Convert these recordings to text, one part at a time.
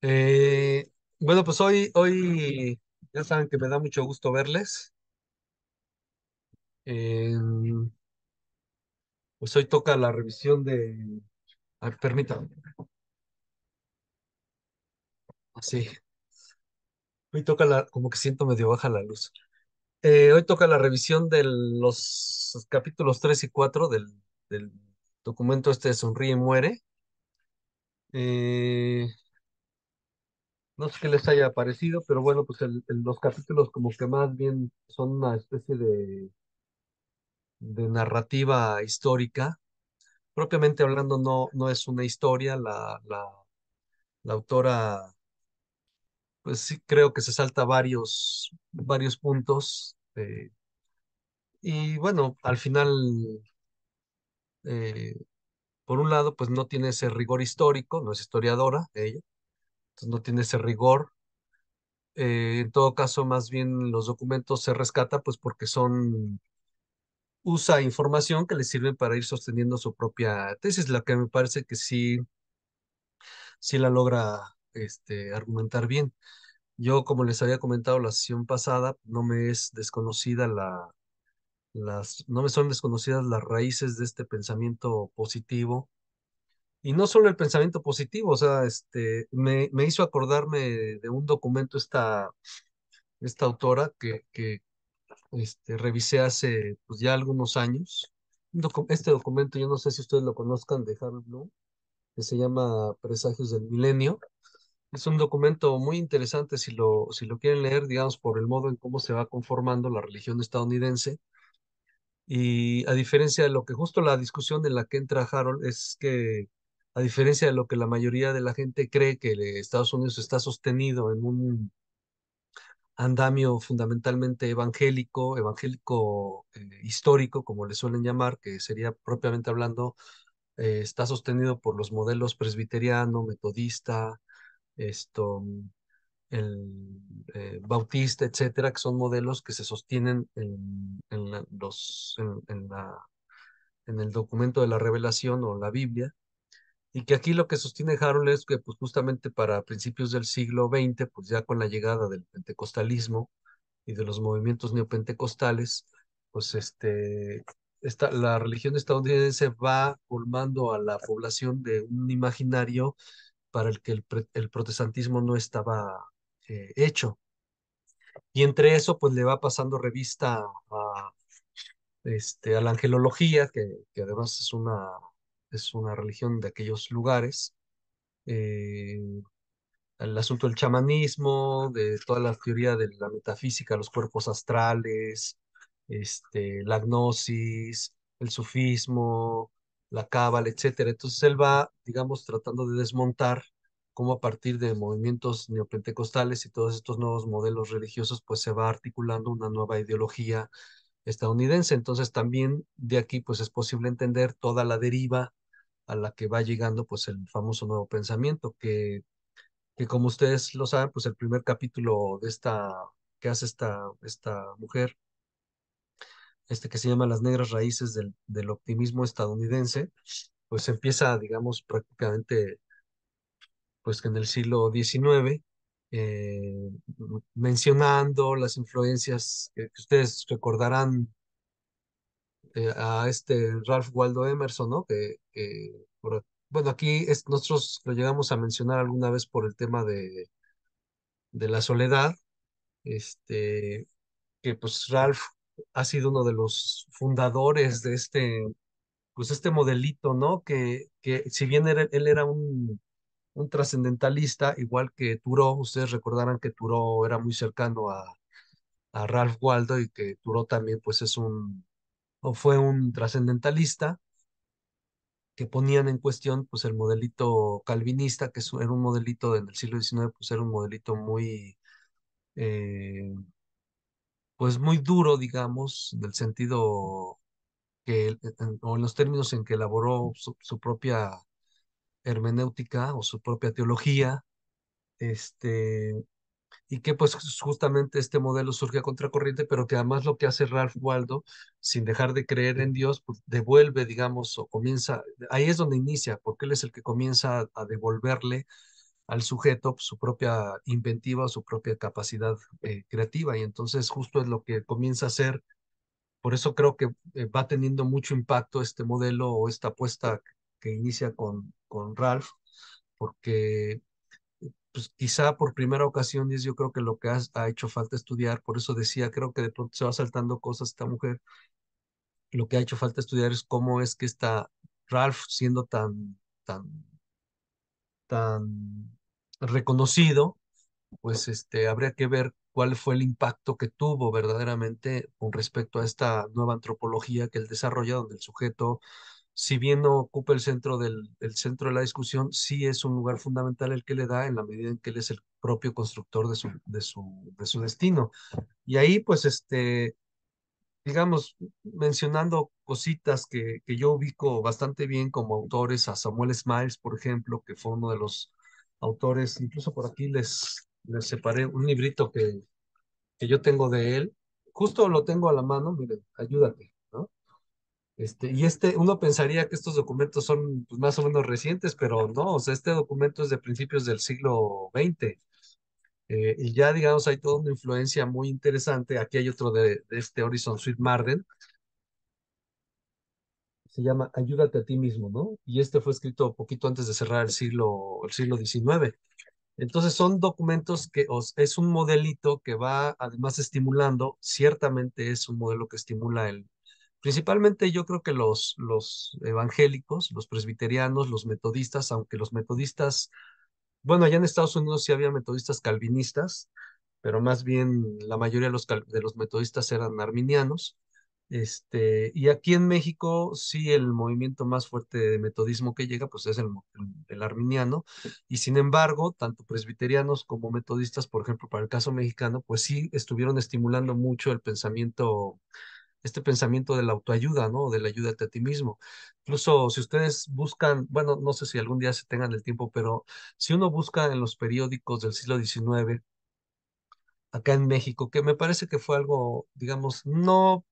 Eh, bueno, pues hoy ya saben que me da mucho gusto verles. Eh, pues hoy toca la revisión de... permítanme, así. Hoy toca como que siento medio baja la luz. Hoy toca la revisión de los capítulos 3 y 4 del documento este de Sonríe y Muere. Eh, no sé qué les haya parecido, pero bueno, pues los capítulos como que más bien son una especie de narrativa histórica. Propiamente hablando, no es una historia. La autora, pues sí, creo que se salta varios puntos. Y bueno, al final, eh, por un lado, pues no tiene ese rigor histórico, no es historiadora ella, entonces no tiene ese rigor. En todo caso, más bien los documentos se rescata, pues porque usa información que le sirve para ir sosteniendo su propia tesis, la que me parece que sí la logra argumentar bien. Yo, como les había comentado la sesión pasada, no me son desconocidas las raíces de este pensamiento positivo. Y no solo el pensamiento positivo, o sea, me hizo acordarme de un documento esta autora que revisé hace pues ya algunos años. Este documento, yo no sé si ustedes lo conozcan, de Harold Bloom, que se llama Presagios del Milenio. Es un documento muy interesante si lo quieren leer, digamos, por el modo en cómo se va conformando la religión estadounidense. Y a diferencia de lo que justo la discusión en la que entra Harold es que, a diferencia de lo que la mayoría de la gente cree que Estados Unidos está sostenido en un andamio fundamentalmente evangélico histórico, como le suelen llamar, que sería propiamente hablando, está sostenido por los modelos presbiteriano, metodista, esto, el Bautista, etcétera, que son modelos que se sostienen en el documento de la Revelación o la Biblia, y que aquí lo que sostiene Harold es que pues, justamente para principios del siglo XX, pues ya con la llegada del pentecostalismo y de los movimientos neopentecostales, pues la religión estadounidense va colmando a la población de un imaginario para el que el protestantismo no estaba hecho. Y entre eso, pues le va pasando revista a la angelología, que además es una religión de aquellos lugares, eh, el asunto del chamanismo, de toda la teoría de la metafísica, los cuerpos astrales, la gnosis, el sufismo, la cábala, etcétera. Entonces él va, digamos, tratando de desmontar cómo a partir de movimientos neopentecostales y todos estos nuevos modelos religiosos, pues se va articulando una nueva ideología estadounidense. Entonces también de aquí, pues es posible entender toda la deriva a la que va llegando, pues el famoso nuevo pensamiento, que como ustedes lo saben, pues el primer capítulo que hace esta mujer, que se llama Las negras raíces del optimismo estadounidense, pues empieza, digamos, prácticamente, pues que en el siglo XIX, mencionando las influencias que ustedes recordarán, a Ralph Waldo Emerson, ¿no? Bueno, aquí nosotros lo llegamos a mencionar alguna vez por el tema de la soledad. Que pues Ralph ha sido uno de los fundadores de pues modelito, ¿no? Que si bien él era un trascendentalista, igual que Thoreau, ustedes recordarán que Thoreau era muy cercano a Ralph Waldo, y que Thoreau también pues o fue un trascendentalista, que ponían en cuestión pues el modelito calvinista, era un modelito en el siglo XIX, pues era un modelito eh, pues muy duro, digamos, en el sentido o en los términos en que elaboró su propia hermenéutica o su propia teología, este, y que pues justamente este modelo surge a contracorriente, pero que además lo que hace Ralph Waldo, sin dejar de creer en Dios, pues devuelve, digamos, o comienza, ahí es donde inicia, porque él es el que comienza a devolverle al sujeto su propia inventiva o su propia capacidad creativa. Y entonces justo es lo que comienza a hacer. Por eso creo que va teniendo mucho impacto este modelo o esta apuesta que inicia con Ralph, porque pues quizá por primera ocasión, y es yo creo que lo que ha hecho falta estudiar, por eso decía, creo que de pronto se va saltando cosas esta mujer, lo que ha hecho falta estudiar es cómo es que está Ralph siendo tan reconocido, pues habría que ver cuál fue el impacto que tuvo verdaderamente con respecto a esta nueva antropología que él desarrolla, donde el sujeto, si bien no ocupa el centro de la discusión, sí es un lugar fundamental el que le da en la medida en que él es el propio constructor de su destino. Y ahí, pues, digamos, mencionando cositas que yo ubico bastante bien como autores, a Samuel Smiles, por ejemplo, que fue uno de los autores, incluso por aquí les separé un librito que yo tengo de él, justo lo tengo a la mano, miren, ayúdate, ¿no? Uno pensaría que estos documentos son pues, más o menos recientes, pero no, o sea, este documento es de principios del siglo XX. Y ya, digamos, hay toda una influencia muy interesante. Aquí hay otro de este Horizon Sweet Marden, se llama Ayúdate a ti mismo, ¿no? Y este fue escrito poquito antes de cerrar el siglo XIX. Entonces son documentos es un modelito que va además estimulando, ciertamente es un modelo que estimula principalmente yo creo que los evangélicos, los presbiterianos, los metodistas, aunque los metodistas, bueno, allá en Estados Unidos sí había metodistas calvinistas, pero más bien la mayoría de los metodistas eran arminianos. Y aquí en México sí el movimiento más fuerte de metodismo que llega pues es el arminiano, y sin embargo, tanto presbiterianos como metodistas, por ejemplo, para el caso mexicano, pues sí estuvieron estimulando mucho este pensamiento de la autoayuda, ¿no? De la ayuda a ti mismo. Incluso si ustedes buscan, bueno, no sé si algún día se tengan el tiempo, pero si uno busca en los periódicos del siglo XIX, acá en México, que me parece que fue algo, digamos, no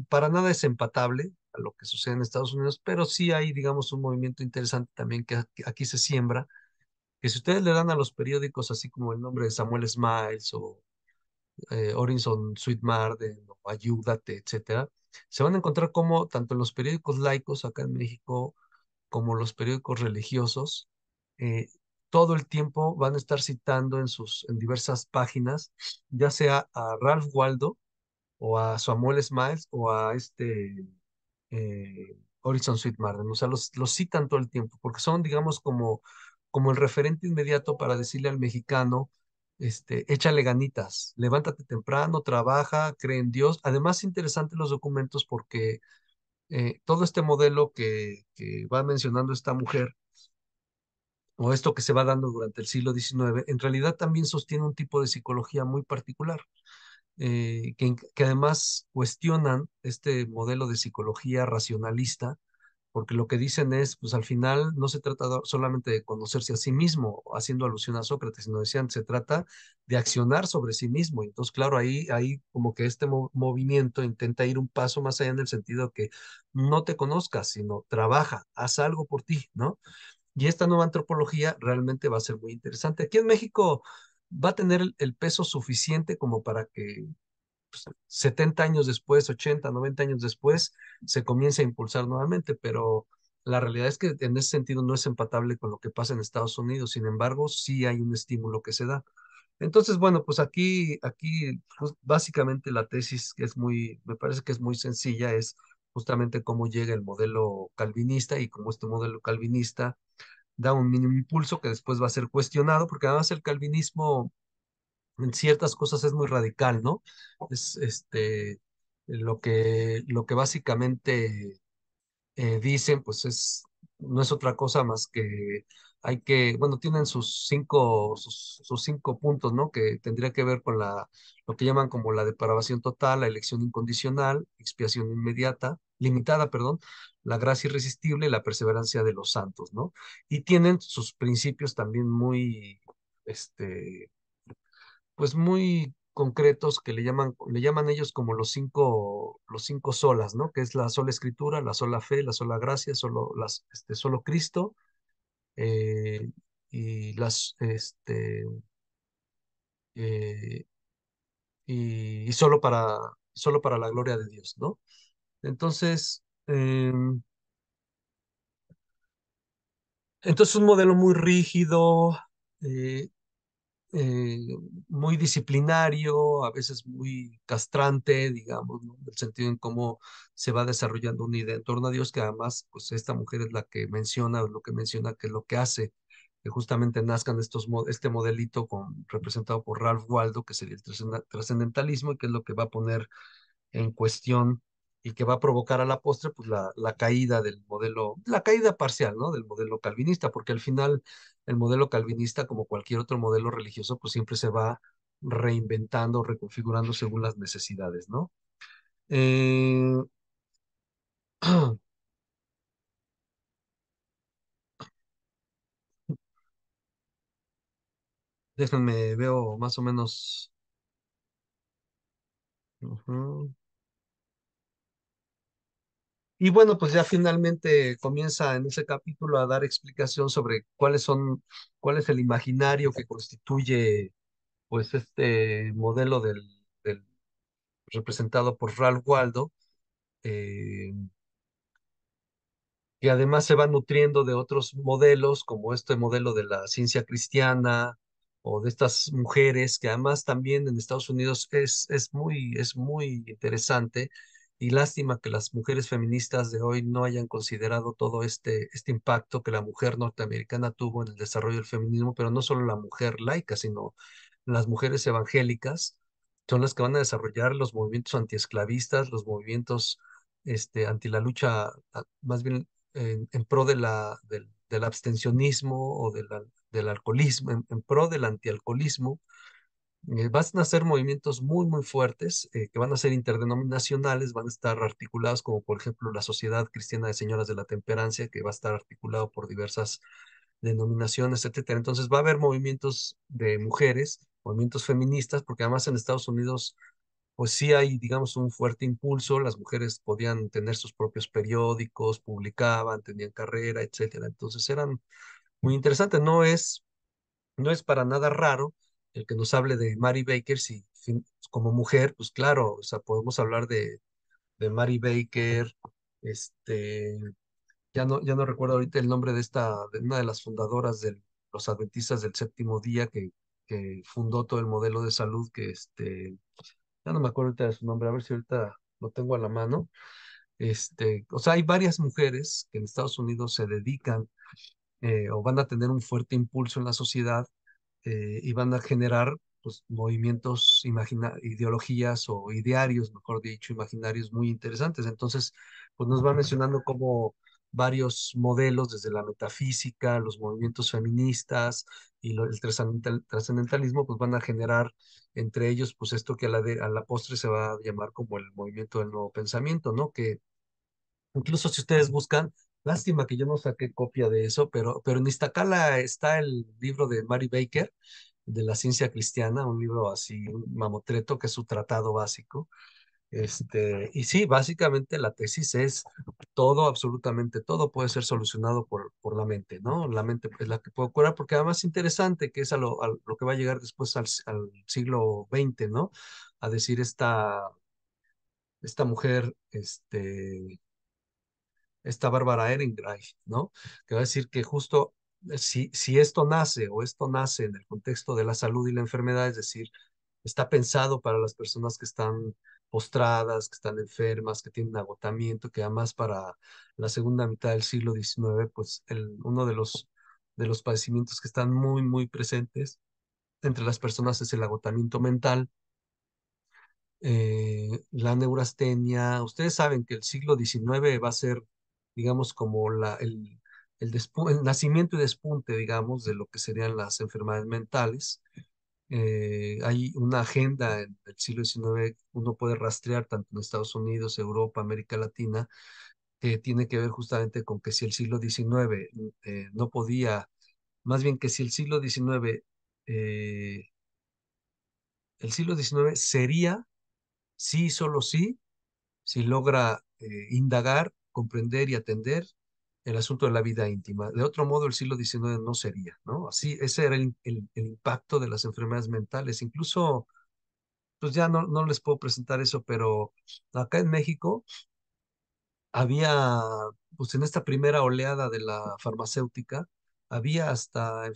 para nada es empatable a lo que sucede en Estados Unidos, pero sí hay, digamos, un movimiento interesante también que aquí se siembra, que si ustedes le dan a los periódicos así como el nombre de Samuel Smiles o Horizon Sweet Marden o Ayúdate, etcétera, se van a encontrar como tanto en los periódicos laicos acá en México como los periódicos religiosos, eh, todo el tiempo van a estar citando en diversas páginas, ya sea a Ralph Waldo o a Samuel Smiles o a Horizon Sweet Marden. O sea, los citan todo el tiempo porque son, digamos, como el referente inmediato para decirle al mexicano, échale ganitas, levántate temprano, trabaja, cree en Dios. Además, interesantes los documentos porque todo este modelo que va mencionando esta mujer, o esto que se va dando durante el siglo XIX, en realidad también sostiene un tipo de psicología muy particular, que además cuestionan este modelo de psicología racionalista, porque lo que dicen es, pues al final no se trata solamente de conocerse a sí mismo, haciendo alusión a Sócrates, sino decían, se trata de accionar sobre sí mismo. Y entonces, claro, ahí como que este movimiento intenta ir un paso más allá en el sentido que no te conozcas, sino trabaja, haz algo por ti, ¿no? Y esta nueva antropología realmente va a ser muy interesante. Aquí en México va a tener el peso suficiente como para que 70 años después, 80, 90 años después, se comience a impulsar nuevamente, pero la realidad es que en ese sentido no es empatable con lo que pasa en Estados Unidos. Sin embargo, sí hay un estímulo que se da. Entonces, bueno, pues aquí pues, básicamente la tesis que me parece que es muy sencilla, es justamente cómo llega el modelo calvinista y cómo este modelo calvinista da un mínimo impulso que después va a ser cuestionado, porque además el calvinismo en ciertas cosas es muy radical, ¿no? Es lo que básicamente dicen, pues no es otra cosa más que bueno, tienen sus cinco puntos, ¿no? Que tendría que ver con lo que llaman como la depravación total, la elección incondicional, expiación inmediata, limitada, perdón, la gracia irresistible y la perseverancia de los santos, ¿no? Y tienen sus principios también pues muy concretos que le llaman ellos como los cinco solas, ¿no? Que es la sola escritura, la sola fe, la sola gracia, solo Cristo, eh, y las, eh, y solo para la gloria de Dios, ¿no? Entonces, entonces un modelo muy rígido, eh, eh, muy disciplinario, a veces muy castrante, digamos, ¿no? En el sentido en cómo se va desarrollando una idea en torno a Dios, que además, pues esta mujer es la que menciona, o lo que menciona, que es lo que hace que justamente nazcan este modelito representado por Ralph Waldo, que sería el trascendentalismo, y que es lo que va a poner en cuestión y que va a provocar a la postre pues la caída del modelo, la caída parcial, ¿no? Del modelo calvinista, porque al final el modelo calvinista, como cualquier otro modelo religioso, pues siempre se va reinventando, reconfigurando según las necesidades, ¿no? Eh, Déjenme, veo más o menos. Ujú. Y bueno, pues ya finalmente comienza en ese capítulo a dar explicación sobre cuál es el imaginario que constituye pues este modelo del representado por Ralph Waldo, eh, que además se va nutriendo de otros modelos, como este modelo de la ciencia cristiana o de estas mujeres, que además también en Estados Unidos es muy interesante y lástima que las mujeres feministas de hoy no hayan considerado todo este impacto que la mujer norteamericana tuvo en el desarrollo del feminismo, pero no solo la mujer laica, sino las mujeres evangélicas son las que van a desarrollar los movimientos antiesclavistas, los movimientos anti la lucha, más bien en pro del abstencionismo o del alcoholismo, en pro del antialcoholismo. Van a ser movimientos muy fuertes que van a ser interdenominacionales, van a estar articulados como por ejemplo la Sociedad Cristiana de Señoras de la Temperancia, que va a estar articulado por diversas denominaciones, etcétera. Entonces va a haber movimientos de mujeres, movimientos feministas, porque además en Estados Unidos pues sí hay, digamos, un fuerte impulso. Las mujeres podían tener sus propios periódicos, publicaban, tenían carrera, etcétera. Entonces eran muy interesantes. No es para nada raro el que nos hable de Mary Baker, si como mujer, pues claro, o sea, podemos hablar de Mary Baker, este, ya no recuerdo ahorita el nombre de una de las fundadoras de los Adventistas del Séptimo Día que fundó todo el modelo de salud ya no me acuerdo ahorita de su nombre, a ver si ahorita lo tengo a la mano. O sea, hay varias mujeres que en Estados Unidos se dedican o van a tener un fuerte impulso en la sociedad y van a generar pues, movimientos, ideologías o idearios, mejor dicho, imaginarios muy interesantes. Entonces, pues nos va mencionando como varios modelos, desde la metafísica, los movimientos feministas y el trascendentalismo, pues van a generar entre ellos, pues esto que a la postre se va a llamar como el movimiento del nuevo pensamiento, ¿no? Que incluso si ustedes buscan, lástima que yo no saqué copia de eso, pero en Iztacala está el libro de Mary Baker, de la ciencia cristiana, un libro así, un mamotreto, que es su tratado básico. Y sí, básicamente la tesis es todo, absolutamente todo puede ser solucionado por la mente, ¿no? La mente es la que puede curar, porque además es interesante que es a lo que va a llegar después al siglo XX, ¿no? A decir esta mujer, esta Bárbara Ehrenreich, ¿no? Que va a decir que justo si esto nace o esto nace en el contexto de la salud y la enfermedad, es decir, está pensado para las personas que están postradas, que están enfermas, que tienen agotamiento, que además para la segunda mitad del siglo XIX, pues uno de los padecimientos que están muy presentes entre las personas es el agotamiento mental, la neurastenia. Ustedes saben que el siglo XIX va a ser, digamos, como el nacimiento y despunte, digamos, de lo que serían las enfermedades mentales. Hay una agenda en el siglo XIX, uno puede rastrear tanto en Estados Unidos, Europa, América Latina, que tiene que ver justamente con que si el siglo XIX no podía, más bien que si eh, el siglo XIX sería, sí y solo sí, si logra indagar, comprender y atender el asunto de la vida íntima. De otro modo, el siglo XIX no sería, ¿no? Así, ese era el impacto de las enfermedades mentales. Incluso, pues ya no les puedo presentar eso, pero acá en México había, pues en esta primera oleada de la farmacéutica, había hasta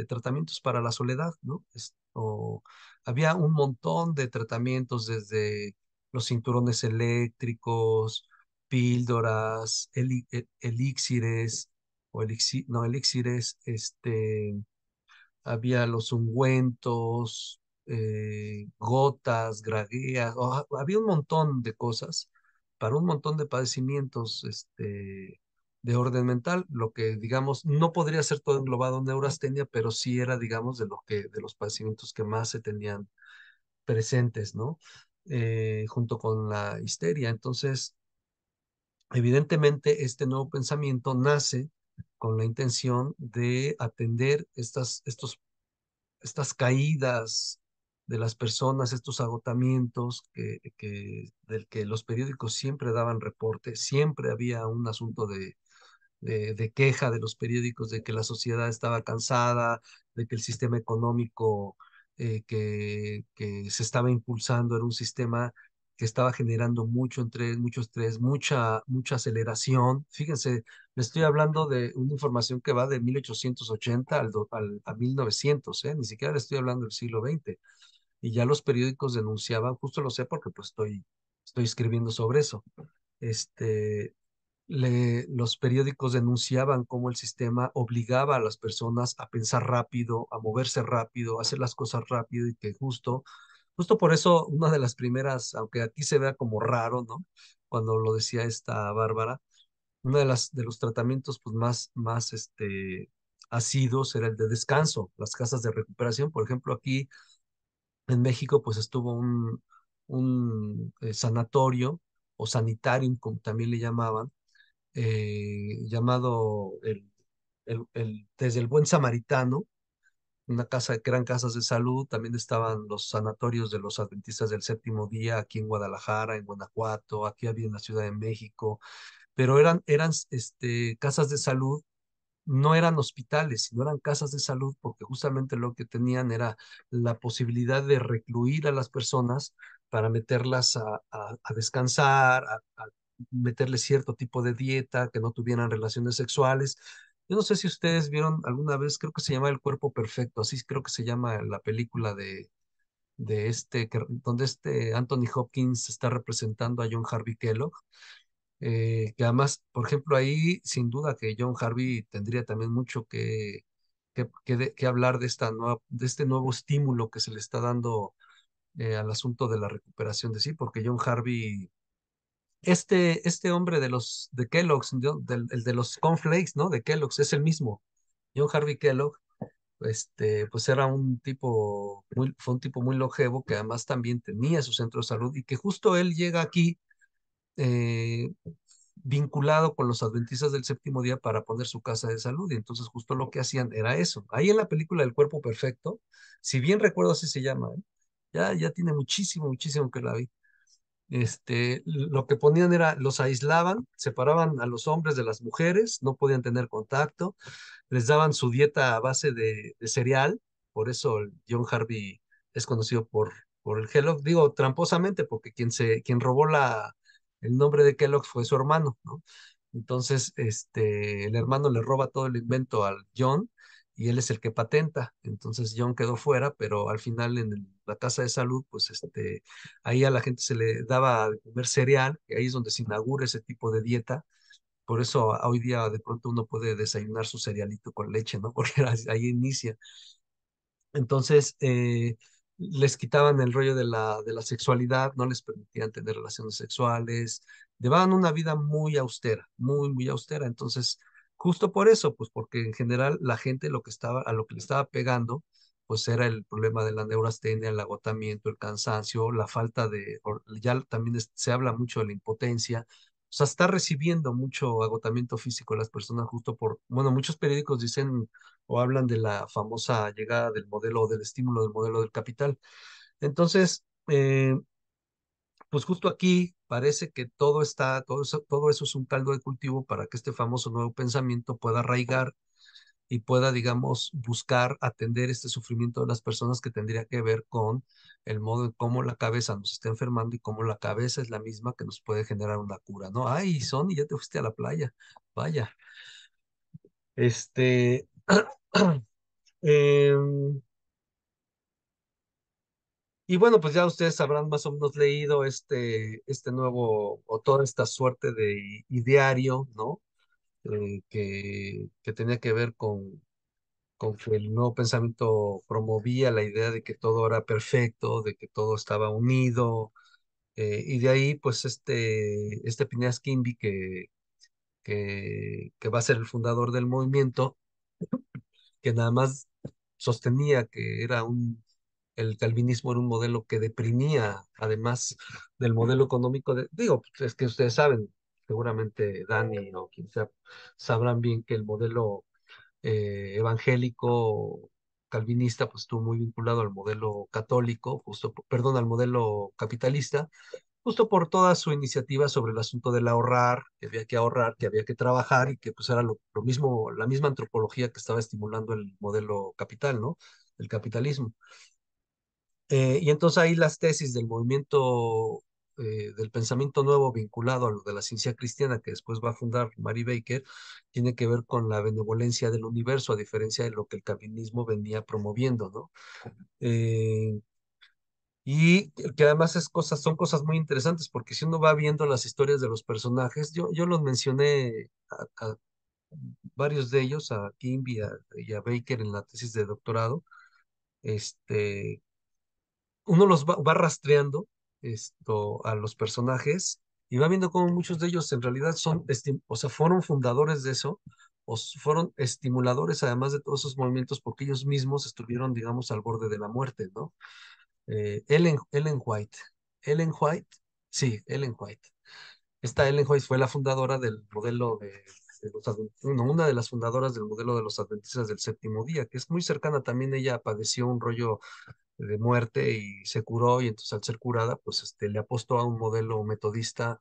tratamientos para la soledad, ¿no? Había un montón de tratamientos desde los cinturones eléctricos, píldoras, elixires, no, elixires, había los ungüentos, gotas, gragueas, había un montón de cosas para un montón de padecimientos de orden mental, lo que digamos no podría ser todo englobado en neurastenia, pero sí era digamos de los padecimientos que más se tenían presentes, ¿no? Junto con la histeria. Entonces, evidentemente, este nuevo pensamiento nace con la intención de atender estas caídas de las personas, estos agotamientos del que los periódicos siempre daban reporte, siempre había un asunto de queja de los periódicos de que la sociedad estaba cansada, de que el sistema económico que se estaba impulsando era un sistema que estaba generando mucho estrés, mucha aceleración. Fíjense, le estoy hablando de una información que va de 1880 a 1900, ¿eh? Ni siquiera le estoy hablando del siglo XX. Y ya los periódicos denunciaban, justo lo sé porque pues estoy escribiendo sobre eso. Este, los periódicos denunciaban cómo el sistema obligaba a las personas a pensar rápido, a moverse rápido, a hacer las cosas rápido y que justo por eso una de las primeras, aunque aquí se vea como raro, ¿no? Cuando lo decía esta Bárbara, una de los tratamientos pues más asidos era el de descanso, las casas de recuperación. Por ejemplo, aquí en México pues estuvo un sanatorio o sanitarium, como también le llamaban, llamado desde el Buen Samaritano, una casa que eran casas de salud, también estaban los sanatorios de los Adventistas del Séptimo Día aquí en Guadalajara, en Guanajuato, aquí había en la Ciudad de México, pero eran casas de salud, no eran hospitales, sino eran casas de salud, porque justamente lo que tenían era la posibilidad de recluir a las personas para meterlas a descansar, a meterles cierto tipo de dieta, que no tuvieran relaciones sexuales. Yo no sé si ustedes vieron alguna vez, creo que se llama El Cuerpo Perfecto, así creo que se llama la película donde Anthony Hopkins está representando a John Harvey Kellogg, que además, por ejemplo, ahí sin duda que John Harvey tendría también mucho que hablar de este nuevo estímulo que se le está dando al asunto de la recuperación de sí, porque John Harvey, este hombre de Kellogg's, ¿no? El de los cornflakes, ¿no? De Kellogg's, es el mismo. John Harvey Kellogg, pues era fue un tipo muy longevo que además también tenía su centro de salud y que justo él llega aquí eh, vinculado con los adventistas del séptimo día para poner su casa de salud. Y entonces justo lo que hacían era eso. Ahí en la película del Cuerpo Perfecto, si bien recuerdo así se llama, ¿eh? Ya tiene muchísimo que la vi. Lo que ponían era, los aislaban, separaban a los hombres de las mujeres, no podían tener contacto, les daban su dieta a base de cereal, por eso el John Harvey es conocido por el Kellogg, digo tramposamente, porque quien robó el nombre de Kellogg fue su hermano, ¿no? Entonces, el hermano le roba todo el invento al John y él es el que patenta. Entonces John quedó fuera, pero al final en la casa de salud, pues ahí a la gente se le daba de comer cereal, que ahí es donde se inaugura ese tipo de dieta. Por eso hoy día de pronto uno puede desayunar su cerealito con leche, ¿no? Porque ahí inicia. Entonces, les quitaban el rollo de la sexualidad, no les permitían tener relaciones sexuales, llevaban una vida muy austera, muy austera. Entonces, justo por eso, pues porque en general la gente a lo que le estaba pegando, pues era el problema de la neurastenia, el agotamiento, el cansancio, la falta ya también se habla mucho de la impotencia. O sea, está recibiendo mucho agotamiento físico las personas justo bueno, muchos periódicos dicen o hablan de la famosa llegada del modelo, del estímulo del modelo del capital. Entonces, pues justo aquí parece que todo está, todo eso es un caldo de cultivo para que este famoso nuevo pensamiento pueda arraigar y pueda, digamos, buscar atender este sufrimiento de las personas que tendría que ver con el modo en cómo la cabeza nos está enfermando y cómo la cabeza es la misma que nos puede generar una cura, ¿no? Ay, Sony, ya te fuiste a la playa. Vaya. Este, em, y bueno, pues ya ustedes habrán más o menos leído este nuevo o toda esta suerte de ideario, ¿no? Que tenía que ver con que el nuevo pensamiento promovía la idea de que todo era perfecto, de que todo estaba unido, y de ahí pues este Phineas Kimby que va a ser el fundador del movimiento, que nada más sostenía que el calvinismo era un modelo que deprimía, además del modelo económico digo, pues, es que ustedes saben, seguramente Dani o quien sea, sabrán bien que el modelo evangélico calvinista, pues estuvo muy vinculado al modelo católico, perdón, al modelo capitalista, justo por toda su iniciativa sobre el asunto del ahorrar, que había que trabajar y que pues era lo mismo, la misma antropología que estaba estimulando el modelo capital, ¿no? El capitalismo. Y entonces ahí las tesis del movimiento del pensamiento nuevo vinculado a lo de la ciencia cristiana que después va a fundar Mary Baker, tiene que ver con la benevolencia del universo, a diferencia de lo que el calvinismo venía promoviendo, ¿no? Eh, y que además son cosas muy interesantes, porque si uno va viendo las historias de los personajes, yo los mencioné a varios de ellos, a Kimby y a Baker en la tesis de doctorado, este, uno los va rastreando a los personajes y va viendo cómo muchos de ellos en realidad o sea, fueron fundadores de eso, fueron estimuladores además de todos esos movimientos porque ellos mismos estuvieron, digamos, al borde de la muerte, ¿no? Ellen White. Ellen White, sí, Ellen White. Esta Ellen White fue la fundadora del modelo de no, una de las fundadoras del modelo de los adventistas del séptimo día, que es muy cercana también. Ella padeció un rollo de muerte y se curó, y entonces al ser curada, pues le apostó a un modelo metodista,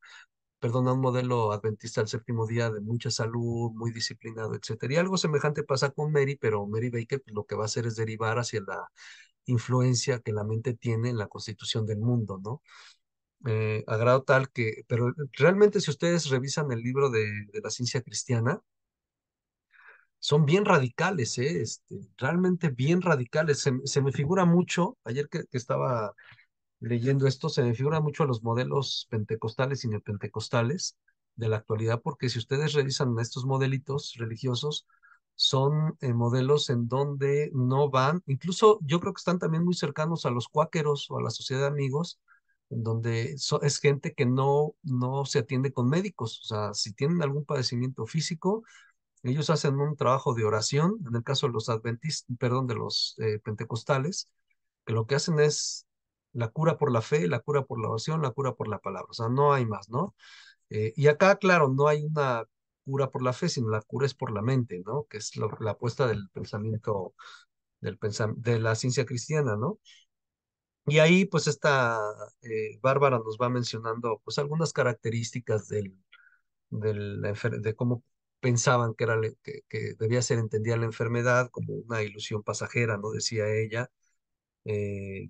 perdón, a un modelo adventista del séptimo día de mucha salud, muy disciplinado, etcétera. Y algo semejante pasa con Mary, pero Mary Baker pues, lo que va a hacer es derivar hacia la influencia que la mente tiene en la constitución del mundo, ¿no? A grado tal que, pero realmente si ustedes revisan el libro de la ciencia cristiana, son bien radicales, ¿eh? Realmente bien radicales. Se me figura mucho, ayer que estaba leyendo esto, se me figura mucho a los modelos pentecostales y neopentecostales de la actualidad, porque si ustedes revisan estos modelitos religiosos, son modelos en donde no van, incluso yo creo que están también muy cercanos a los cuáqueros o a la sociedad de amigos, en donde es gente que no se atiende con médicos, o sea, si tienen algún padecimiento físico, ellos hacen un trabajo de oración, en el caso de los adventistas, perdón, de los pentecostales, que lo que hacen es la cura por la fe, la cura por la oración, la cura por la palabra, o sea, no hay más, ¿no? Y acá, claro, no hay una cura por la fe, sino la cura es por la mente, ¿no? Que es la apuesta del pensamiento, de la ciencia cristiana, ¿no? Y ahí, pues, esta Bárbara nos va mencionando, pues, algunas características de cómo pensaban que que debía ser entendida la enfermedad como una ilusión pasajera, ¿no? Decía ella. eh,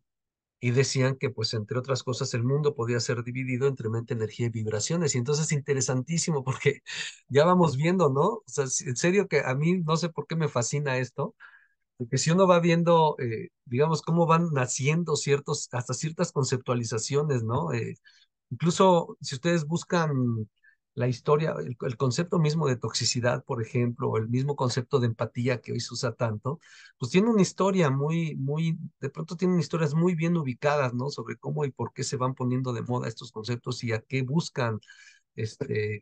y decían que, pues, entre otras cosas, el mundo podía ser dividido entre mente, energía y vibraciones. Y entonces es interesantísimo porque ya vamos viendo, ¿no? O sea, en serio que a mí no sé por qué me fascina esto, porque si uno va viendo, digamos, cómo van naciendo hasta ciertas conceptualizaciones, ¿no? Incluso si ustedes buscan la historia, el concepto mismo de toxicidad, por ejemplo, o el mismo concepto de empatía que hoy se usa tanto, pues tiene una historia de pronto tienen historias muy bien ubicadas, ¿no? Sobre cómo y por qué se van poniendo de moda estos conceptos y a qué buscan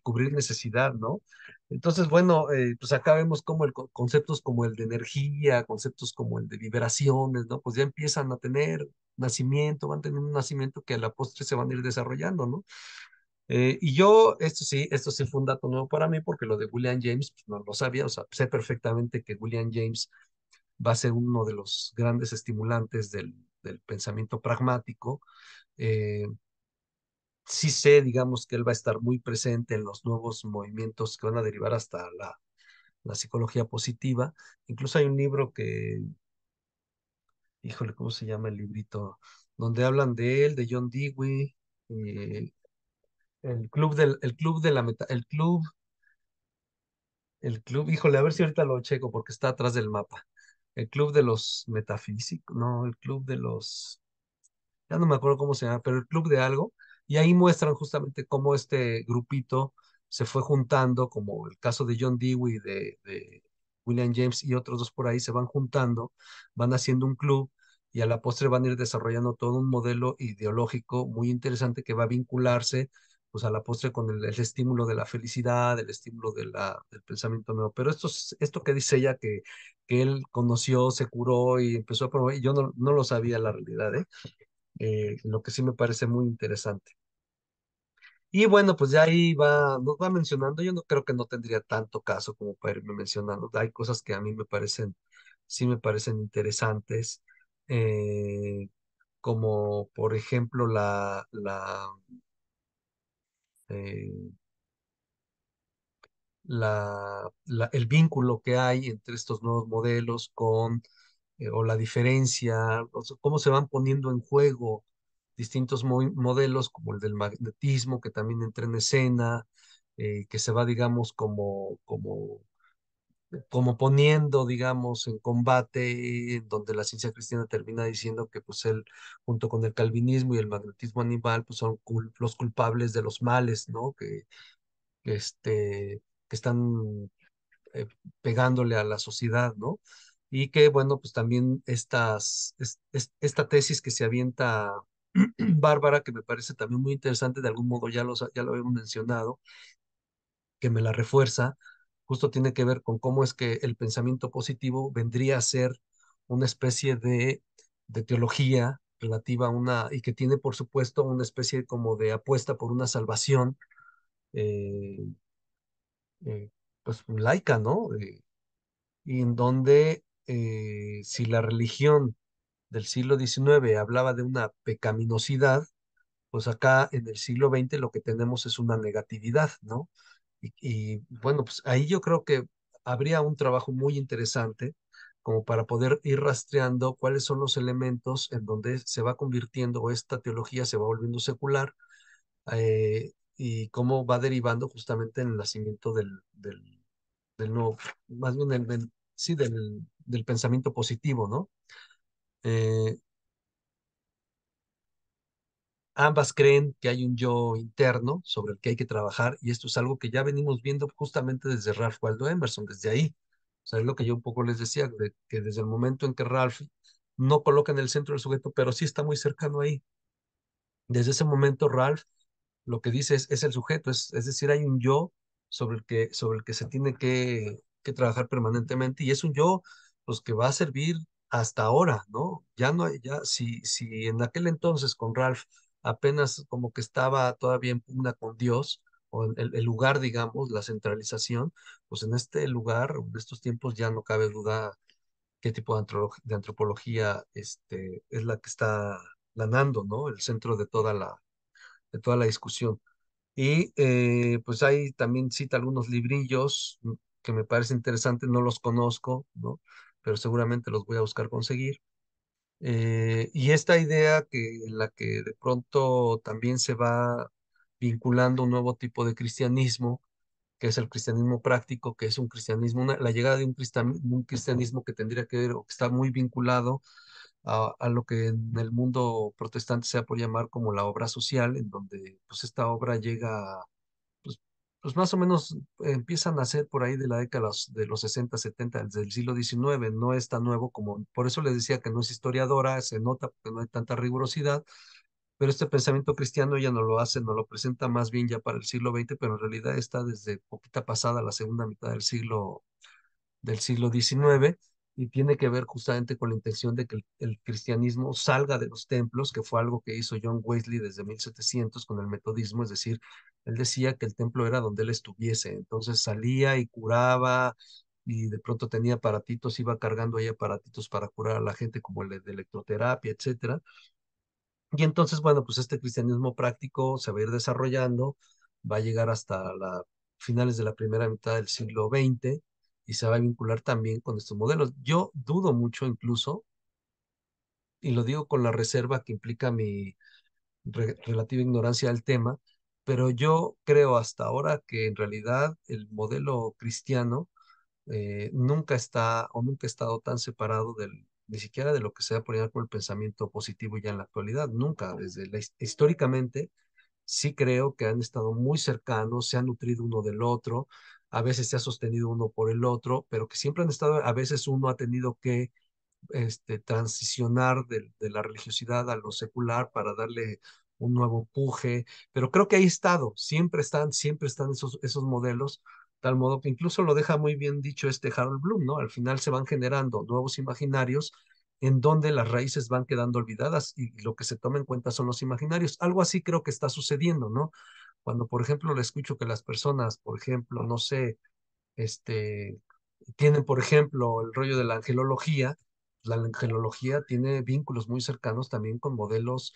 cubrir necesidad, ¿no? Entonces, bueno, pues acá vemos cómo conceptos como el de energía, conceptos como el de vibraciones, ¿no? Pues ya empiezan a tener nacimiento, van teniendo un nacimiento que a la postre se van a ir desarrollando, ¿no? Y yo, esto sí fue un dato nuevo para mí, porque lo de William James, pues no lo sabía, o sea, sé perfectamente que William James va a ser uno de los grandes estimulantes del pensamiento pragmático. eh, sí sé, digamos, que él va a estar muy presente en los nuevos movimientos que van a derivar hasta la psicología positiva. Incluso hay un libro que, híjole, ¿cómo se llama el librito? Donde hablan de él, de John Dewey, eh, el club de la meta, el club, híjole, a ver si ahorita lo checo porque está atrás del mapa. El club de los metafísicos, no, el club de los, ya no me acuerdo cómo se llama, pero el club de algo, y ahí muestran justamente cómo este grupito se fue juntando, como el caso de John Dewey, de William James y otros dos por ahí se van juntando, van haciendo un club y a la postre van a ir desarrollando todo un modelo ideológico muy interesante que va a vincularse pues a la postre con el estímulo de la felicidad, el estímulo del pensamiento nuevo. Pero esto que dice ella que él conoció, se curó y empezó a promover, yo no lo sabía la realidad, ¿eh? Lo que sí me parece muy interesante. Y bueno, pues ya ahí nos va mencionando, yo no creo que no tendría tanto caso como para irme mencionando, hay cosas que a mí sí me parecen interesantes, eh, como por ejemplo eh, el vínculo que hay entre estos nuevos modelos o la diferencia, o sea, cómo se van poniendo en juego distintos modelos, como el del magnetismo, que también entra en escena, que se va, digamos, como poniendo, digamos, en combate, en donde la ciencia cristiana termina diciendo que pues él, junto con el calvinismo y el magnetismo animal, pues son los culpables de los males, ¿no? Que están eh, pegándole a la sociedad, ¿no? Y que, bueno, pues también esta tesis que se avienta Bárbara, que me parece también muy interesante, de algún modo ya lo habíamos mencionado, que me la refuerza, justo tiene que ver con cómo es que el pensamiento positivo vendría a ser una especie de teología relativa a y que tiene, por supuesto, una especie como de apuesta por una salvación, eh, eh, pues laica, ¿no? Y en donde si la religión del siglo XIX hablaba de una pecaminosidad, pues acá en el siglo XX lo que tenemos es una negatividad, ¿no? Bueno, pues ahí yo creo que habría un trabajo muy interesante como para poder ir rastreando cuáles son los elementos en donde se va convirtiendo o esta teología se va volviendo secular, y cómo va derivando justamente en el nacimiento del nuevo, más bien sí, del pensamiento positivo, ¿no? Eh, Ambas creen que hay un yo interno sobre el que hay que trabajar y esto es algo que ya venimos viendo justamente desde Ralph Waldo Emerson, desde ahí. O sea, es lo que yo un poco les decía, que desde el momento en que Ralph no coloca en el centro del sujeto, pero sí está muy cercano ahí. Desde ese momento, Ralph lo que dice es el sujeto, es decir, hay un yo sobre el que se tiene que trabajar permanentemente y es un yo pues, que va a servir hasta ahora, ¿no? Ya no hay, ya, si en aquel entonces con Ralph apenas como que estaba todavía en pugna con Dios, o en el lugar, digamos, la centralización, pues en este lugar, en estos tiempos ya no cabe duda qué tipo de antropología es la que está ganando, ¿no? El centro de toda la discusión. Y pues ahí también cita algunos librillos que me parecen interesantes, no los conozco, ¿no? Pero seguramente los voy a buscar conseguir. Y esta idea en la que de pronto también se va vinculando un nuevo tipo de cristianismo, que es el cristianismo práctico, que es un cristianismo, la llegada de un cristianismo que tendría que ver o que está muy vinculado a lo que en el mundo protestante se ha por llamar como la obra social, en donde pues esta obra llega, pues, pues más o menos empieza a nacer por ahí de la década de los 60 70 del siglo XIX, no es tan nuevo como, por eso les decía que no es historiadora, se nota porque no hay tanta rigurosidad, pero este pensamiento cristiano ya no lo hace, no lo presenta más bien ya para el siglo XX, pero en realidad está desde poquita pasada la segunda mitad del siglo XIX y tiene que ver justamente con la intención de que el cristianismo salga de los templos, que fue algo que hizo John Wesley desde 1700 con el metodismo, es decir, él decía que el templo era donde él estuviese, entonces salía y curaba y de pronto tenía aparatitos, iba cargando ahí aparatitos para curar a la gente como el de electroterapia, etcétera, Y entonces, bueno, pues este cristianismo práctico se va a ir desarrollando, va a llegar hasta la finales de la primera mitad del siglo XX y se va a vincular también con estos modelos. Yo dudo mucho incluso, y lo digo con la reserva que implica mi relativa ignorancia del tema, pero yo creo hasta ahora que en realidad el modelo cristiano nunca está o nunca ha estado tan separado ni siquiera de lo que se da por llamar por el pensamiento positivo ya en la actualidad, nunca, históricamente sí creo que han estado muy cercanos, se han nutrido uno del otro, a veces se ha sostenido uno por el otro, pero que siempre han estado, a veces uno ha tenido que transicionar de la religiosidad a lo secular para darle un nuevo empuje, pero creo que ahí ha estado, siempre están esos modelos, tal modo que incluso lo deja muy bien dicho este Harold Bloom, ¿no? Al final se van generando nuevos imaginarios en donde las raíces van quedando olvidadas y lo que se toma en cuenta son los imaginarios. Algo así creo que está sucediendo, ¿no? Cuando, por ejemplo, le escucho que las personas, por ejemplo, no sé, este, tienen, por ejemplo, el rollo de la angelología. La angelología tiene vínculos muy cercanos también con modelos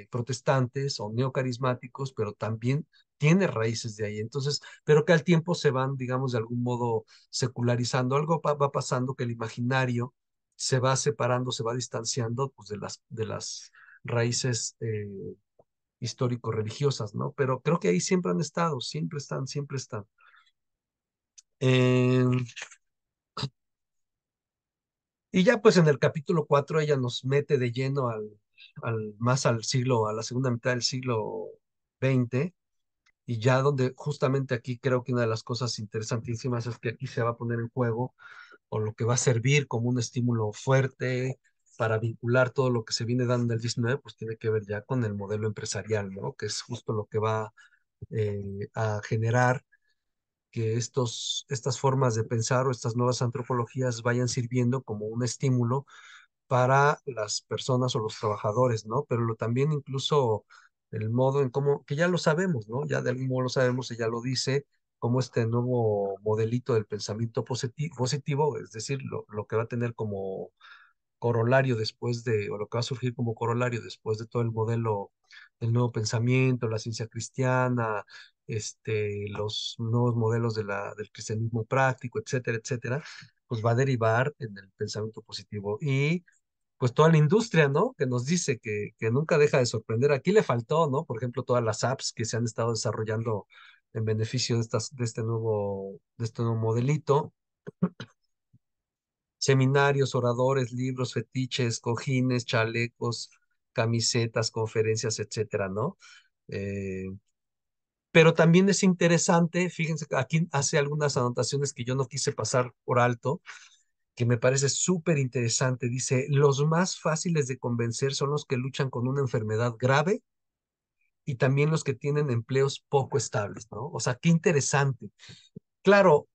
protestantes o neocarismáticos, pero también tiene raíces de ahí. Entonces, pero que al tiempo se van, digamos, de algún modo secularizando. Algo va pasando que el imaginario se va separando, se va distanciando pues, de las raíces histórico-religiosas, ¿no? Pero creo que ahí siempre han estado, siempre están, siempre están. Eh, y ya pues en el capítulo 4 ella nos mete de lleno más al siglo, a la segunda mitad del siglo XX, y ya donde justamente aquí creo que una de las cosas interesantísimas es que aquí se va a poner en juego, o lo que va a servir como un estímulo fuerte para vincular todo lo que se viene dando en el 19, pues tiene que ver ya con el modelo empresarial, ¿no? Que es justo lo que va a generar que estas formas de pensar o estas nuevas antropologías vayan sirviendo como un estímulo para las personas o los trabajadores, ¿no? Pero también incluso el modo en cómo, que ya lo sabemos, ¿no? Ya de algún modo lo sabemos, ella lo dice, como este nuevo modelito del pensamiento positivo, es decir, lo que va a tener como corolario después o lo que va a surgir como corolario después de todo el modelo del nuevo pensamiento, la ciencia cristiana, los nuevos modelos del cristianismo práctico, etcétera, etcétera, pues va a derivar en el pensamiento positivo. Y pues toda la industria, ¿no? Que nos dice que nunca deja de sorprender. Aquí le faltó, ¿no? Por ejemplo, todas las apps que se han estado desarrollando en beneficio de este nuevo modelito, seminarios, oradores, libros, fetiches, cojines, chalecos, camisetas, conferencias, etcétera, ¿no? Eh, pero también es interesante, fíjense, que aquí hace algunas anotaciones que yo no quise pasar por alto, que me parece súper interesante. Dice, los más fáciles de convencer son los que luchan con una enfermedad grave y también los que tienen empleos poco estables, ¿no? O sea, qué interesante. Claro,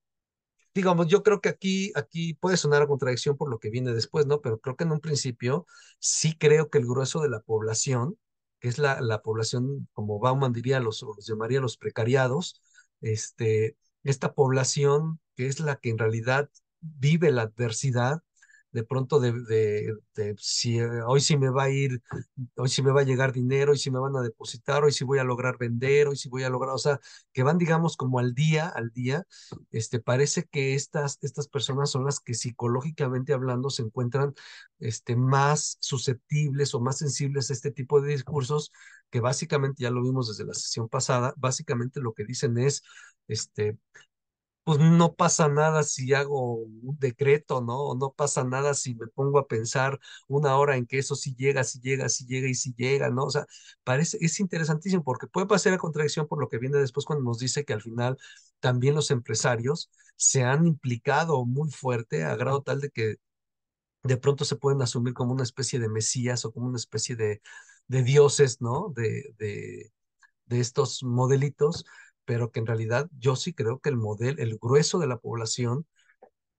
digamos, yo creo que aquí puede sonar a contradicción por lo que viene después, ¿no? Pero creo que en un principio sí creo que el grueso de la población, que es la población, como Bauman diría, los llamaría los precariados, esta población que es la que en realidad vive la adversidad, de pronto de si hoy sí me va a ir, hoy sí me va a llegar dinero, hoy sí me van a depositar, hoy sí voy a lograr vender, hoy sí voy a lograr, o sea, que van, digamos, como al día. Parece que estas personas son las que psicológicamente hablando se encuentran más susceptibles o más sensibles a este tipo de discursos que básicamente, ya lo vimos desde la sesión pasada, básicamente lo que dicen es, este, pues no pasa nada si hago un decreto, ¿no? O no pasa nada si me pongo a pensar una hora en que eso sí llega, sí llega, sí llega y sí llega, ¿no? O sea, es interesantísimo porque puede pasar a contradicción por lo que viene después cuando nos dice que al final también los empresarios se han implicado muy fuerte a grado tal de que de pronto se pueden asumir como una especie de mesías o como una especie de dioses, ¿no? De estos modelitos, pero que en realidad yo sí creo que el grueso de la población,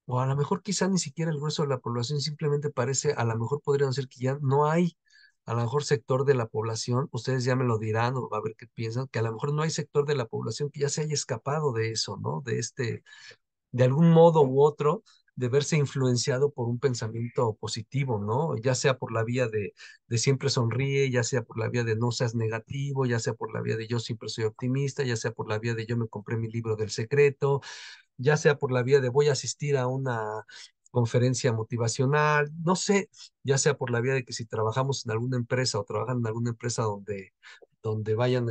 o a lo mejor quizá ni siquiera el grueso de la población, simplemente parece, a lo mejor podrían decir que ya no hay, a lo mejor sector de la población, ustedes ya me lo dirán o a ver qué piensan, que a lo mejor no hay sector de la población que ya se haya escapado de eso, ¿no? De algún modo u otro, de verse influenciado por un pensamiento positivo, ¿no? Ya sea por la vía de siempre sonríe, ya sea por la vía de no seas negativo, ya sea por la vía de yo siempre soy optimista, ya sea por la vía de yo me compré mi libro del secreto, ya sea por la vía de voy a asistir a una conferencia motivacional, no sé, ya sea por la vía de que si trabajamos en alguna empresa o trabajan en alguna empresa donde vayan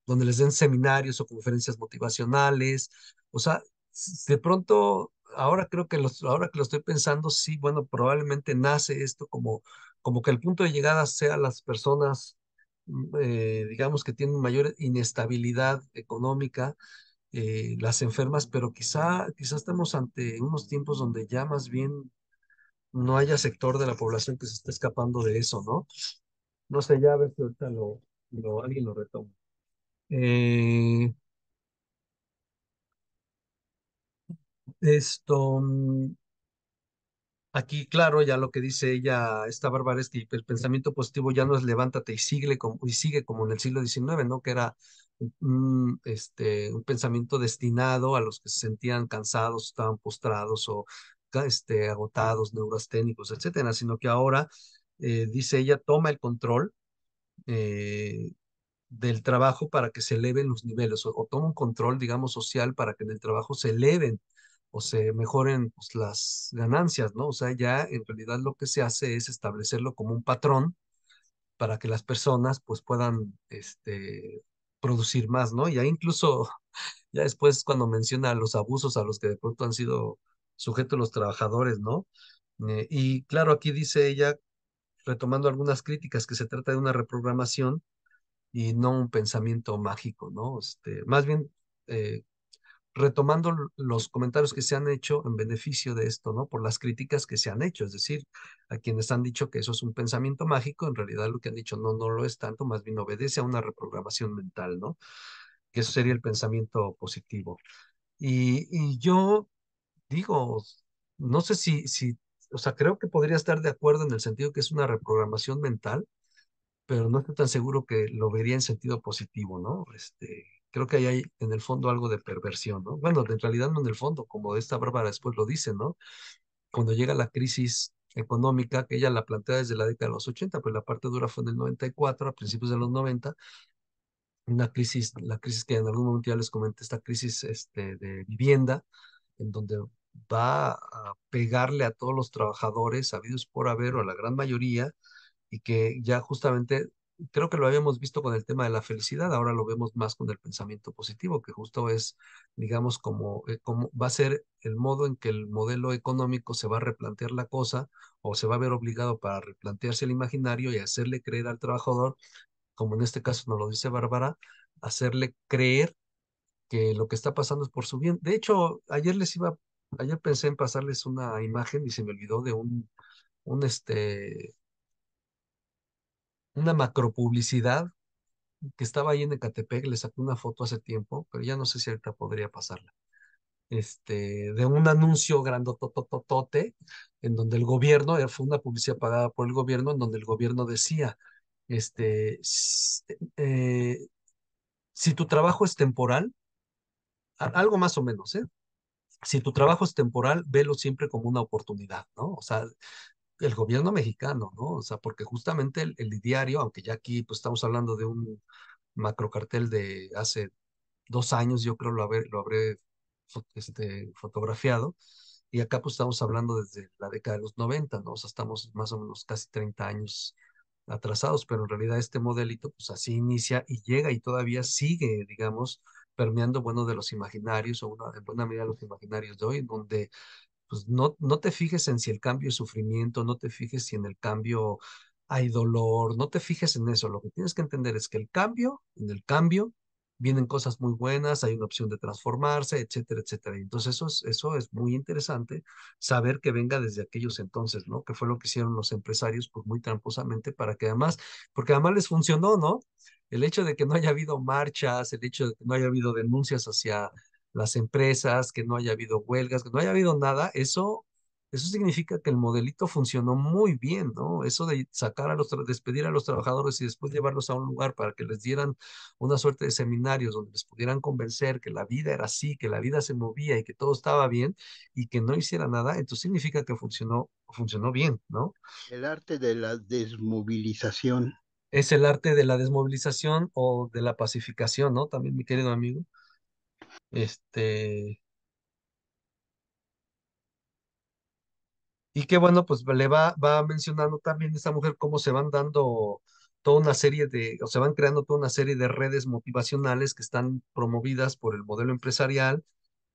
donde les den seminarios o conferencias motivacionales. O sea, de pronto, ahora que lo estoy pensando, sí, bueno, probablemente nace esto como que el punto de llegada sea las personas, digamos, que tienen mayor inestabilidad económica, las enfermas, pero quizá estamos ante unos tiempos donde ya más bien no haya sector de la población que se esté escapando de eso, ¿no? No sé, ya a ver si ahorita alguien lo retoma. Eh, esto, aquí, claro, ya lo que dice ella, esta Bárbara, es que el pensamiento positivo ya no es levántate y sigue como en el siglo XIX, ¿no? Que era un pensamiento destinado a los que se sentían cansados, estaban postrados o agotados, neurasténicos, etcétera, sino que ahora, dice ella, toma el control. eh, del trabajo para que se eleven los niveles o toma un control, digamos, social para que en el trabajo se eleven o se mejoren pues, las ganancias, ¿no? O sea, ya en realidad lo que se hace es establecerlo como un patrón para que las personas pues puedan producir más, ¿no? Y ahí incluso ya después cuando menciona los abusos a los que de pronto han sido sujetos los trabajadores, ¿no? Y claro, aquí dice ella, retomando algunas críticas, que se trata de una reprogramación y no un pensamiento mágico, ¿no? Más bien, eh, retomando los comentarios que se han hecho en beneficio de esto, ¿no? Por las críticas que se han hecho, es decir, a quienes han dicho que eso es un pensamiento mágico, en realidad lo que han dicho no, no lo es tanto, más bien obedece a una reprogramación mental, ¿no? Que eso sería el pensamiento positivo. Y yo digo, no sé o sea, creo que podría estar de acuerdo en el sentido que es una reprogramación mental, pero no estoy tan seguro que lo vería en sentido positivo, ¿no? Creo que ahí hay en el fondo algo de perversión, ¿no? Bueno, en realidad no en el fondo, como esta Bárbara después lo dice, ¿no? Cuando llega la crisis económica, que ella la plantea desde la década de los 80, pues la parte dura fue en el 94, a principios de los 90, la crisis que en algún momento ya les comenté, esta crisis de vivienda, en donde va a pegarle a todos los trabajadores, habidos por haber, o a la gran mayoría, y que ya justamente creo que lo habíamos visto con el tema de la felicidad, ahora lo vemos más con el pensamiento positivo, que justo es, digamos, como va a ser el modo en que el modelo económico se va a replantear la cosa o se va a ver obligado para replantearse el imaginario y hacerle creer al trabajador, como en este caso nos lo dice Bárbara, hacerle creer que lo que está pasando es por su bien. De hecho, ayer pensé en pasarles una imagen y se me olvidó de un una macropublicidad que estaba ahí en Ecatepec, le saqué una foto hace tiempo, pero ya no sé si ahorita podría pasarla. De un anuncio grandotototote, en donde el gobierno, fue una publicidad pagada por el gobierno, en donde el gobierno decía, si tu trabajo es temporal, algo más o menos, ¿eh? Si tu trabajo es temporal, velo siempre como una oportunidad, ¿no? O sea, el gobierno mexicano, ¿no? O sea, porque justamente el diario, aunque ya aquí pues estamos hablando de un macrocartel de hace 2 años, yo creo lo habré fotografiado. Y acá pues estamos hablando desde la década de los 90, ¿no? O sea, estamos más o menos casi 30 años atrasados, pero en realidad este modelito pues así inicia y llega y todavía sigue, digamos, permeando, bueno, de los imaginarios o en buena medida los imaginarios de hoy, donde pues no te fijes en si el cambio es sufrimiento, no te fijes si en el cambio hay dolor, no te fijes en eso. Lo que tienes que entender es que en el cambio, vienen cosas muy buenas, hay una opción de transformarse, etcétera, etcétera. Y entonces eso es muy interesante saber que venga desde aquellos entonces, ¿no? Que fue lo que hicieron los empresarios, pues muy tramposamente, porque además les funcionó, ¿no? El hecho de que no haya habido marchas, el hecho de que no haya habido denuncias hacia las empresas, que no haya habido huelgas, que no haya habido nada, eso eso significa que el modelito funcionó muy bien, ¿no? Eso de sacar a despedir a los trabajadores y después llevarlos a un lugar para que les dieran una suerte de seminarios donde les pudieran convencer que la vida era así, que la vida se movía y que todo estaba bien y que no hiciera nada, entonces significa que funcionó bien, ¿no? El arte de la desmovilización. Es el arte de la desmovilización o de la pacificación, ¿no? También, mi querido amigo. Este, y que bueno, pues va mencionando también esta mujer cómo se van dando toda una serie o se van creando toda una serie de redes motivacionales que están promovidas por el modelo empresarial,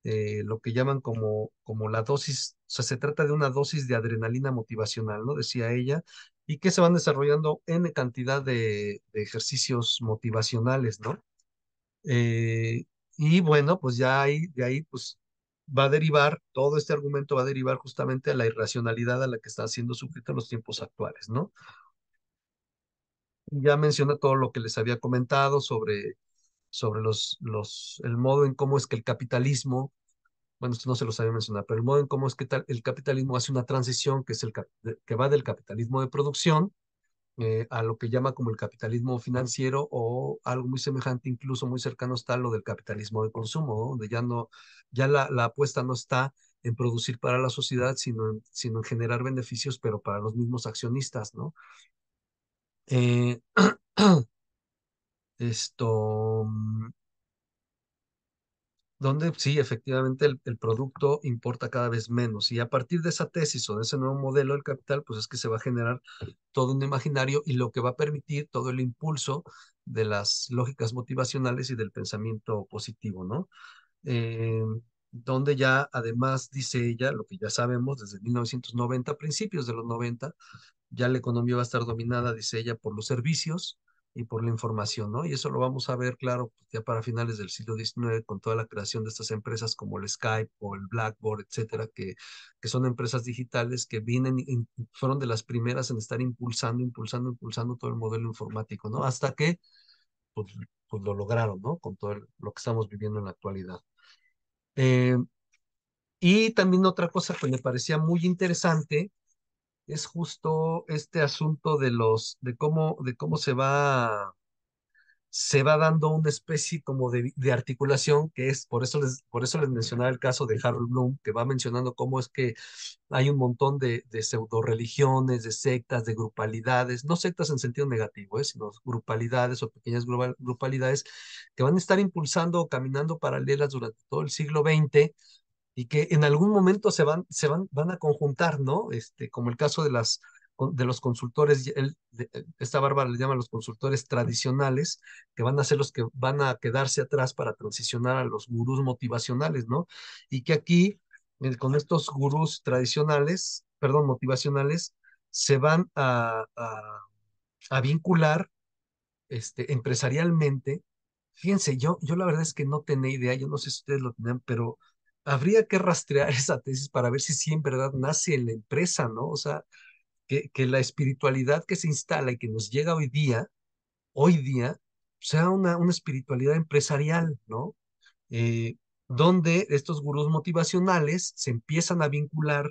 lo que llaman como la dosis, o sea, se trata de una dosis de adrenalina motivacional, ¿no? Decía ella, y que se van desarrollando en cantidad de ejercicios motivacionales, ¿no? Eh, y bueno, pues ya de ahí, pues va a derivar, todo este argumento va a derivar justamente a la irracionalidad a la que está siendo sujeto en los tiempos actuales, ¿no? Ya menciona todo lo que les había comentado sobre el modo en cómo es que el capitalismo, bueno, esto no se los había mencionado, pero el modo en cómo es que el capitalismo hace una transición que es que va del capitalismo de producción a lo que llama como el capitalismo financiero o algo muy semejante, incluso muy cercano está lo del capitalismo de consumo, ¿no? Donde ya no, ya la apuesta no está en producir para la sociedad, sino en generar beneficios, pero para los mismos accionistas, ¿no? Eh, esto, donde sí, efectivamente el producto importa cada vez menos. Y a partir de esa tesis o de ese nuevo modelo del capital, pues es que se va a generar todo un imaginario y lo que va a permitir todo el impulso de las lógicas motivacionales y del pensamiento positivo, ¿no? Eh, donde ya además dice ella, lo que ya sabemos desde 1990, principios de los 90, ya la economía va a estar dominada, dice ella, por los servicios y por la información, ¿no? Y eso lo vamos a ver, claro, pues, ya para finales del siglo XIX, con toda la creación de estas empresas como el Skype o el Blackboard, etcétera, que son empresas digitales que fueron de las primeras en estar impulsando todo el modelo informático, ¿no? Hasta que, pues, pues lo lograron, ¿no? Con todo lo que estamos viviendo en la actualidad. Eh, y también otra cosa que me parecía muy interesante es justo este asunto de cómo se va dando una especie como de articulación, que es, por eso les mencionaba el caso de Harold Bloom, que va mencionando cómo es que hay un montón de pseudo religiones, de sectas, de grupalidades, no sectas en sentido negativo, sino grupalidades o pequeñas grupalidades que van a estar impulsando o caminando paralelas durante todo el siglo XX y que en algún momento van a conjuntar, ¿no? Como el caso de los consultores, esta Bárbara le llama los consultores tradicionales, que van a ser los que van a quedarse atrás para transicionar a los gurús motivacionales, ¿no? Y que aquí, con estos gurús tradicionales, perdón, motivacionales, se van a vincular empresarialmente. Fíjense, yo la verdad es que no tenía idea, yo no sé si ustedes lo tenían, pero habría que rastrear esa tesis para ver si sí en verdad nace en la empresa, ¿no? O sea, que la espiritualidad que se instala y que nos llega hoy día, sea una espiritualidad empresarial, ¿no? Donde estos gurús motivacionales se empiezan a vincular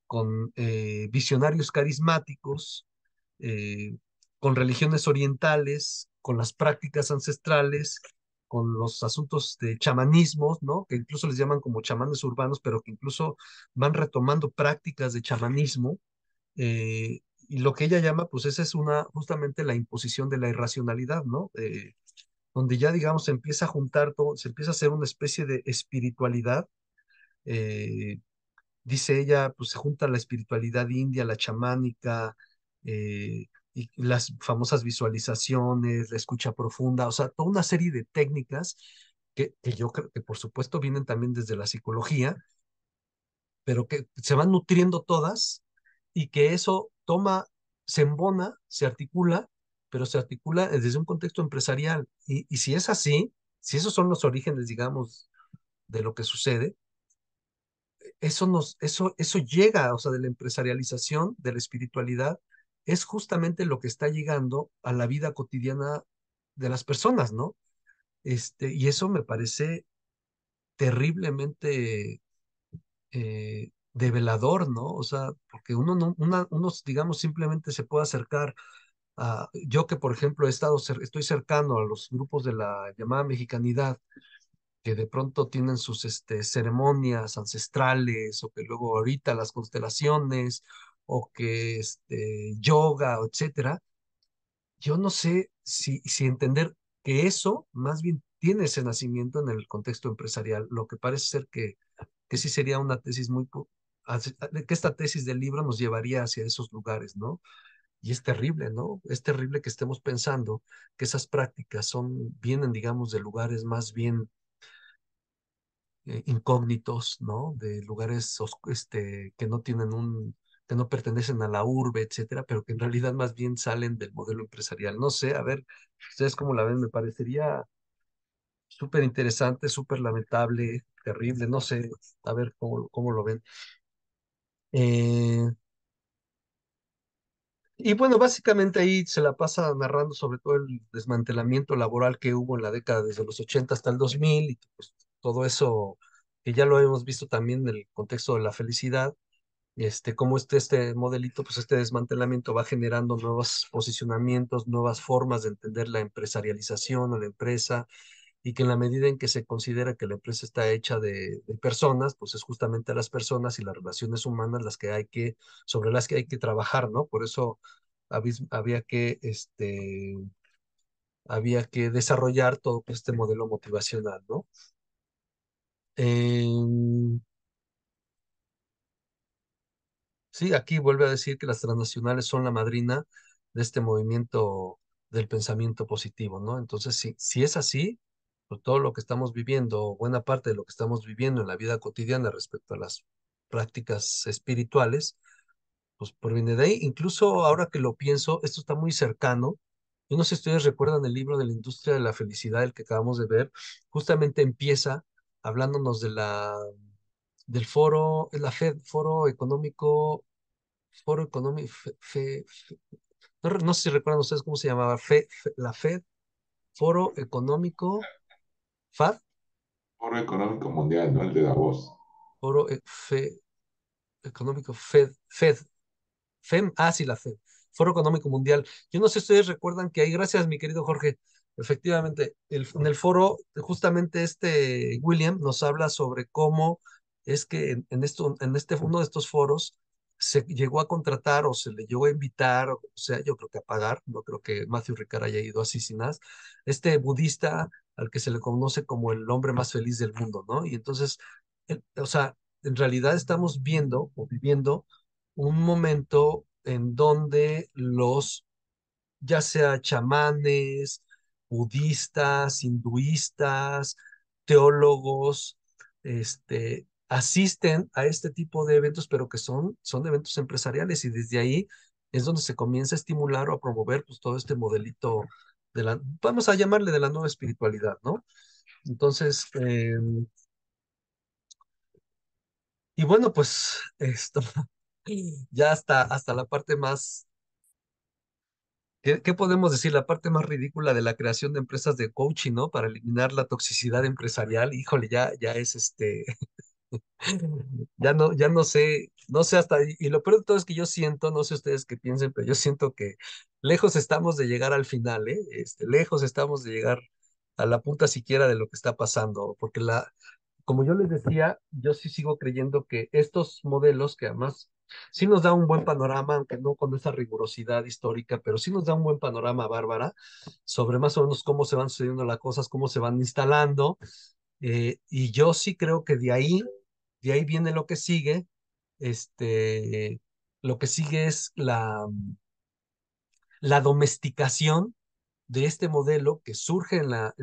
con visionarios carismáticos, eh, con religiones orientales, con las prácticas ancestrales, con los asuntos de chamanismos, ¿no? Que incluso les llaman como chamanes urbanos, pero que incluso van retomando prácticas de chamanismo. Y lo que ella llama, pues esa es justamente la imposición de la irracionalidad, ¿no? Donde ya, digamos, se empieza a juntar todo, se empieza a hacer una especie de espiritualidad. eh, Dice ella, pues se junta la espiritualidad india, la chamánica, y las famosas visualizaciones, la escucha profunda, o sea, toda una serie de técnicas que yo creo que por supuesto vienen también desde la psicología, pero que se van nutriendo todas y que eso se embona, se articula, pero se articula desde un contexto empresarial. Y si es así, si esos son los orígenes, digamos, de lo que sucede, eso llega, o sea, de la empresarialización, de la espiritualidad, es justamente lo que está llegando a la vida cotidiana de las personas, ¿no? Y eso me parece terriblemente develador, ¿no? O sea, porque uno no, uno, digamos, simplemente se puede acercar a, yo que, por ejemplo, estoy cercano a los grupos de la llamada mexicanidad, que de pronto tienen sus ceremonias ancestrales, o que luego ahorita las constelaciones, o que yoga, etcétera. Yo no sé si entender que eso más bien tiene ese nacimiento en el contexto empresarial, lo que parece ser que sí sería una tesis que esta tesis del libro nos llevaría hacia esos lugares, ¿no? Y es terrible, ¿no? Es terrible que estemos pensando que esas prácticas vienen, digamos, de lugares más bien incógnitos, ¿no? De lugares que no tienen que no pertenecen a la urbe, etcétera, pero que en realidad más bien salen del modelo empresarial. No sé, a ver, ustedes cómo la ven, me parecería súper interesante, súper lamentable, terrible, no sé, a ver cómo lo ven. Eh, y bueno, básicamente ahí se la pasa narrando sobre todo el desmantelamiento laboral que hubo en la década desde los 80 hasta el 2000 y pues todo eso que ya lo hemos visto también en el contexto de la felicidad, cómo este modelito, pues este desmantelamiento va generando nuevos posicionamientos, nuevas formas de entender la empresarialización o la empresa, y que en la medida en que se considera que la empresa está hecha de personas, pues es justamente a las personas y las relaciones humanas sobre las que hay que trabajar, ¿no? Por eso había había que desarrollar todo pues, este modelo motivacional, ¿no? Em, Sí, aquí vuelve a decir que las transnacionales son la madrina de este movimiento del pensamiento positivo, ¿no? Entonces, si es así, pues todo lo que estamos viviendo, buena parte de lo que estamos viviendo en la vida cotidiana respecto a las prácticas espirituales, pues proviene de ahí. Incluso ahora que lo pienso, esto está muy cercano. Yo no sé si ustedes recuerdan el libro de la industria de la felicidad, el que acabamos de ver, justamente empieza hablándonos del foro, la FED, Foro Económico, no sé si recuerdan ustedes cómo se llamaba, la FED, Foro Económico, FAD, Foro Económico Mundial, no el de Davos. Foro Económico, FED, sí, la FED, Foro Económico Mundial. Yo no sé si ustedes recuerdan que ahí, gracias, mi querido Jorge, efectivamente, en el foro, justamente William nos habla sobre cómo es que uno de estos foros se llegó a contratar o se le llegó a invitar, o sea, yo creo que a pagar, no creo que Matthew Ricard haya ido así sin más, budista al que se le conoce como el hombre más feliz del mundo, ¿no? Y entonces, o sea, en realidad estamos viendo o viviendo un momento en donde ya sea chamanes, budistas, hinduistas, teólogos, asisten a este tipo de eventos, pero que son eventos empresariales y desde ahí es donde se comienza a estimular o a promover pues, todo este modelito vamos a llamarle de la nueva espiritualidad, ¿no? Entonces, y bueno, pues esto ya hasta la parte más. ¿Qué podemos decir? La parte más ridícula de la creación de empresas de coaching, ¿no? Para eliminar la toxicidad empresarial. Híjole, ya es ya no sé, no sé hasta, y lo peor de todo es que yo siento, no sé ustedes qué piensen, pero yo siento que lejos estamos de llegar al final, ¿eh? Lejos estamos de llegar a la punta siquiera de lo que está pasando, porque como yo les decía, yo sí sigo creyendo que estos modelos, que además sí nos da un buen panorama, aunque no con esa rigurosidad histórica, pero sí nos da un buen panorama, Bárbara, sobre más o menos cómo se van sucediendo las cosas, cómo se van instalando, y yo sí creo que de ahí viene lo que sigue. Lo que sigue es la domesticación de este modelo que surge en la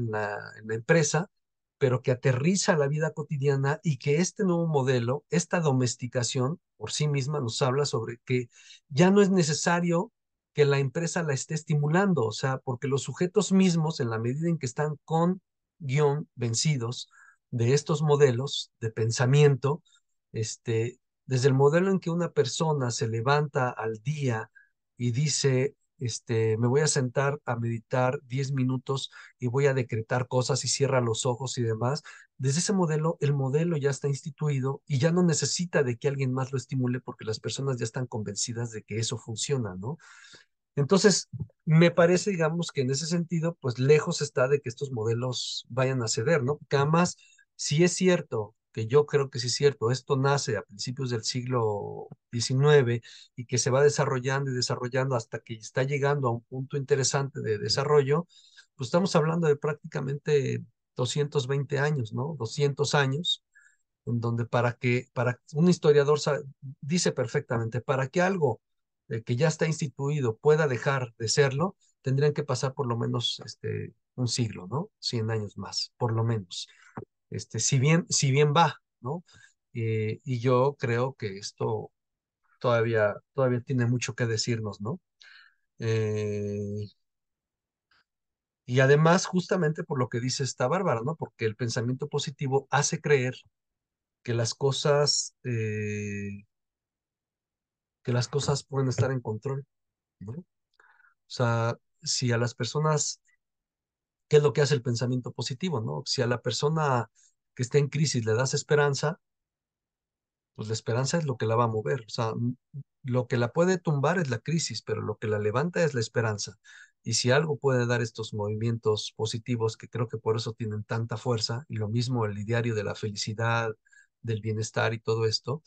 empresa, pero que aterriza a la vida cotidiana y que este nuevo modelo, esta domesticación por sí misma nos habla sobre que ya no es necesario que la empresa la esté estimulando, o sea, porque los sujetos mismos, en la medida en que están con guión vencidos de estos modelos de pensamiento, desde el modelo en que una persona se levanta al día y dice, me voy a sentar a meditar 10 minutos y voy a decretar cosas y cierra los ojos y demás. Desde ese modelo, el modelo ya está instituido y ya no necesita de que alguien más lo estimule porque las personas ya están convencidas de que eso funciona, ¿no? Entonces, me parece, digamos, que en ese sentido, pues lejos está de que estos modelos vayan a ceder, ¿no? Porque además, si es cierto, que yo creo que sí es cierto, esto nace a principios del siglo XIX y que se va desarrollando y desarrollando hasta que está llegando a un punto interesante de desarrollo, pues estamos hablando de prácticamente 220 años, ¿no? 200 años en donde para un historiador dice perfectamente, para que algo que ya está instituido pueda dejar de serlo, tendrían que pasar por lo menos un siglo, ¿no? 100 años más, por lo menos. Si bien va, ¿no? Y yo creo que esto todavía tiene mucho que decirnos, ¿no? Eh, y además, justamente por lo que dice esta Bárbara, ¿no? Porque el pensamiento positivo hace creer que las cosas pueden estar en control, ¿no? O sea, si a las personas, ¿qué es lo que hace el pensamiento positivo, no? Si a la persona que está en crisis le das esperanza, pues la esperanza es lo que la va a mover. O sea, lo que la puede tumbar es la crisis, pero lo que la levanta es la esperanza. Y si algo puede dar estos movimientos positivos, que creo que por eso tienen tanta fuerza, y lo mismo el ideario de la felicidad, del bienestar y todo esto,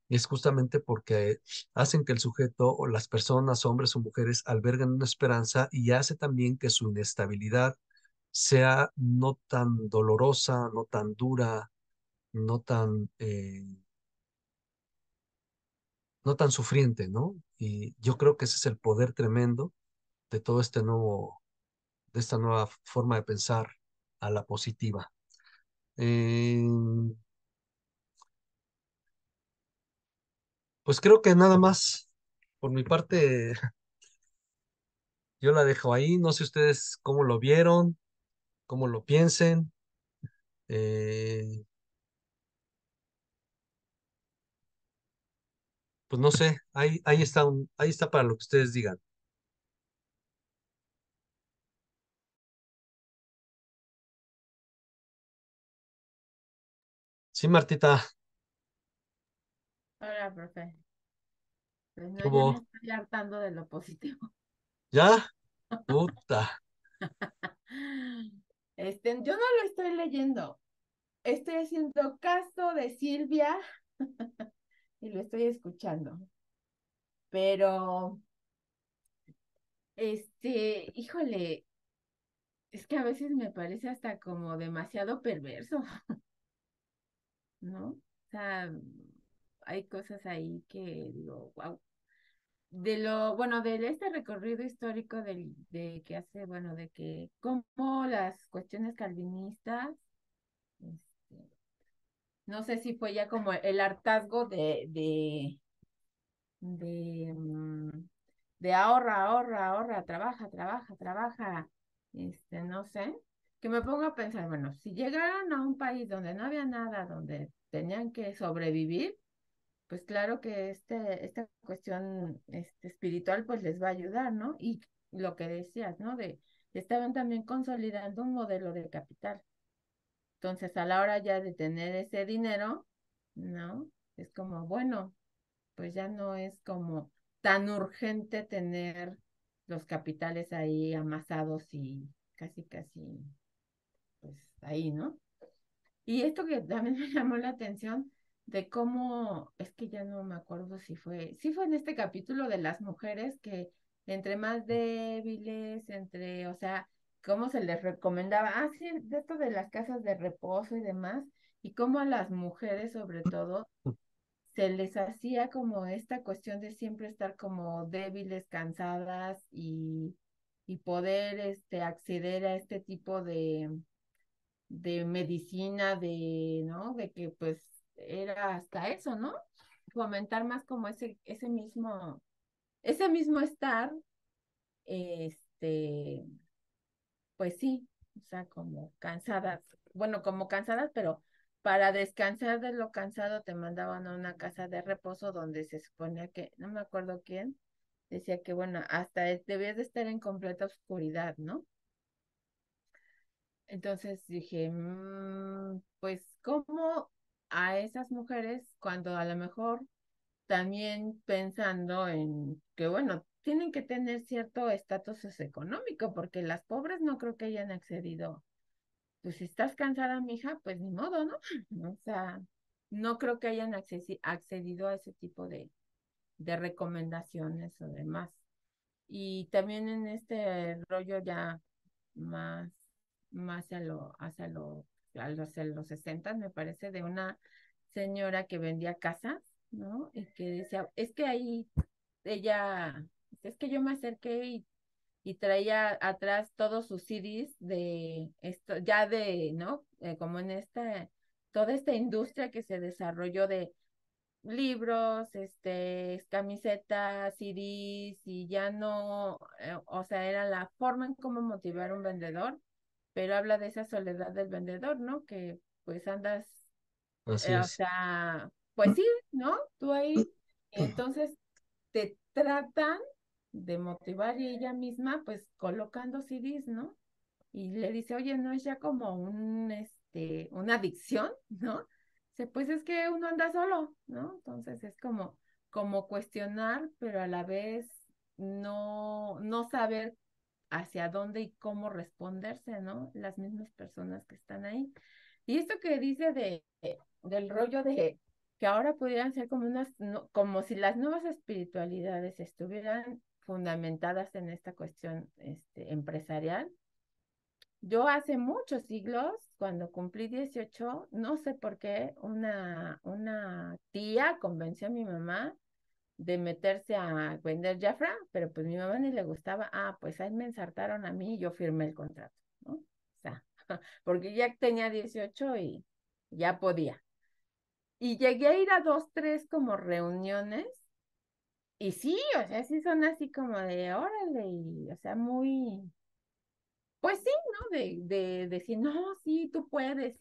es justamente porque hacen que el sujeto o las personas, hombres o mujeres, alberguen una esperanza y hace también que su inestabilidad sea no tan dolorosa, no tan dura, no tan sufriente, ¿no? Y yo creo que ese es el poder tremendo de todo de esta nueva forma de pensar a la positiva. Eh, pues creo que nada más, por mi parte, yo la dejo ahí. No sé ustedes cómo lo vieron, cómo lo piensen. Eh, pues no sé, ahí está para lo que ustedes digan. Sí, Martita, Hola, profe. Pues ¿qué no, ya me hubo? estoy hartando de lo positivo. ¿Ya? Puta. Yo no lo estoy leyendo. Estoy haciendo caso de Silvia y lo estoy escuchando. Pero, híjole, es que a veces me parece hasta como demasiado perverso, ¿no? O sea, hay cosas ahí que digo, wow. Bueno, de este recorrido histórico de que hace, bueno, de que como las cuestiones calvinistas, este, no sé si fue ya como el hartazgo de, mm, de ahorra, ahorra, ahorra, trabaja, trabaja, trabaja, no sé, que me pongo a pensar, bueno, si llegaron a un país donde no había nada, donde tenían que sobrevivir, pues claro que esta cuestión espiritual pues les va a ayudar, ¿no? Y lo que decías, ¿no? Estaban también consolidando un modelo de capital. Entonces, a la hora ya de tener ese dinero, ¿no? Es como, bueno, pues ya no es como tan urgente tener los capitales ahí amasados y casi, casi, pues ahí, ¿no? Y esto que también me llamó la atención de cómo, es que ya no me acuerdo si fue en este capítulo de las mujeres que entre más débiles, o sea, cómo se les recomendaba, sí, de esto de las casas de reposo y demás, y cómo a las mujeres sobre todo se les hacía como esta cuestión de siempre estar como débiles, cansadas y poder acceder a este tipo de medicina, ¿no? De que pues era hasta eso, ¿no? Fomentar más como ese mismo estar, este, pues sí, o sea, como cansadas, bueno, como cansadas, pero para descansar de lo cansado te mandaban a una casa de reposo donde se suponía que, no me acuerdo quién, decía que, bueno, hasta debías de estar en completa oscuridad, ¿no? Entonces dije, pues, ¿cómo a esas mujeres, cuando a lo mejor también pensando en que, bueno, tienen que tener cierto estatus socioeconómico, porque las pobres no creo que hayan accedido? Pues si estás cansada, mija, pues ni modo, ¿no? O sea, no creo que hayan accedido a ese tipo de recomendaciones o demás. Y también en este rollo ya más, más hacia los 60, me parece, de una señora que vendía casas, ¿no? Y que decía, es que ahí ella, es que yo me acerqué y traía atrás todos sus CDs de esto, ya de, ¿no? Como en toda esta industria que se desarrolló de libros, camisetas, CDs, y ya no, o sea, era la forma en cómo motivar a un vendedor, pero habla de esa soledad del vendedor, ¿no? Que pues andas, Así o es. sea, pues sí, ¿no? Tú ahí, entonces te tratan de motivar y ella misma, pues colocando CDs, ¿no? Y le dice, oye, no es ya como una adicción, ¿no? Dice, pues es que uno anda solo, ¿no? Entonces es como cuestionar, pero a la vez no saber hacia dónde y cómo responderse, ¿no? Las mismas personas que están ahí. Y esto que dice del rollo de que ahora pudieran ser como como si las nuevas espiritualidades estuvieran fundamentadas en esta cuestión empresarial. Yo hace muchos siglos, cuando cumplí 18, no sé por qué, una tía convenció a mi mamá de meterse a vender Jafra, pero pues mi mamá ni le gustaba. Ah, pues ahí me ensartaron a mí y yo firmé el contrato, ¿no? O sea, porque ya tenía 18 y ya podía. Y llegué a ir a dos, tres como reuniones, y sí, o sea, sí son así como de órale, y, o sea, muy, pues sí, ¿no? De decir, no, sí, tú puedes,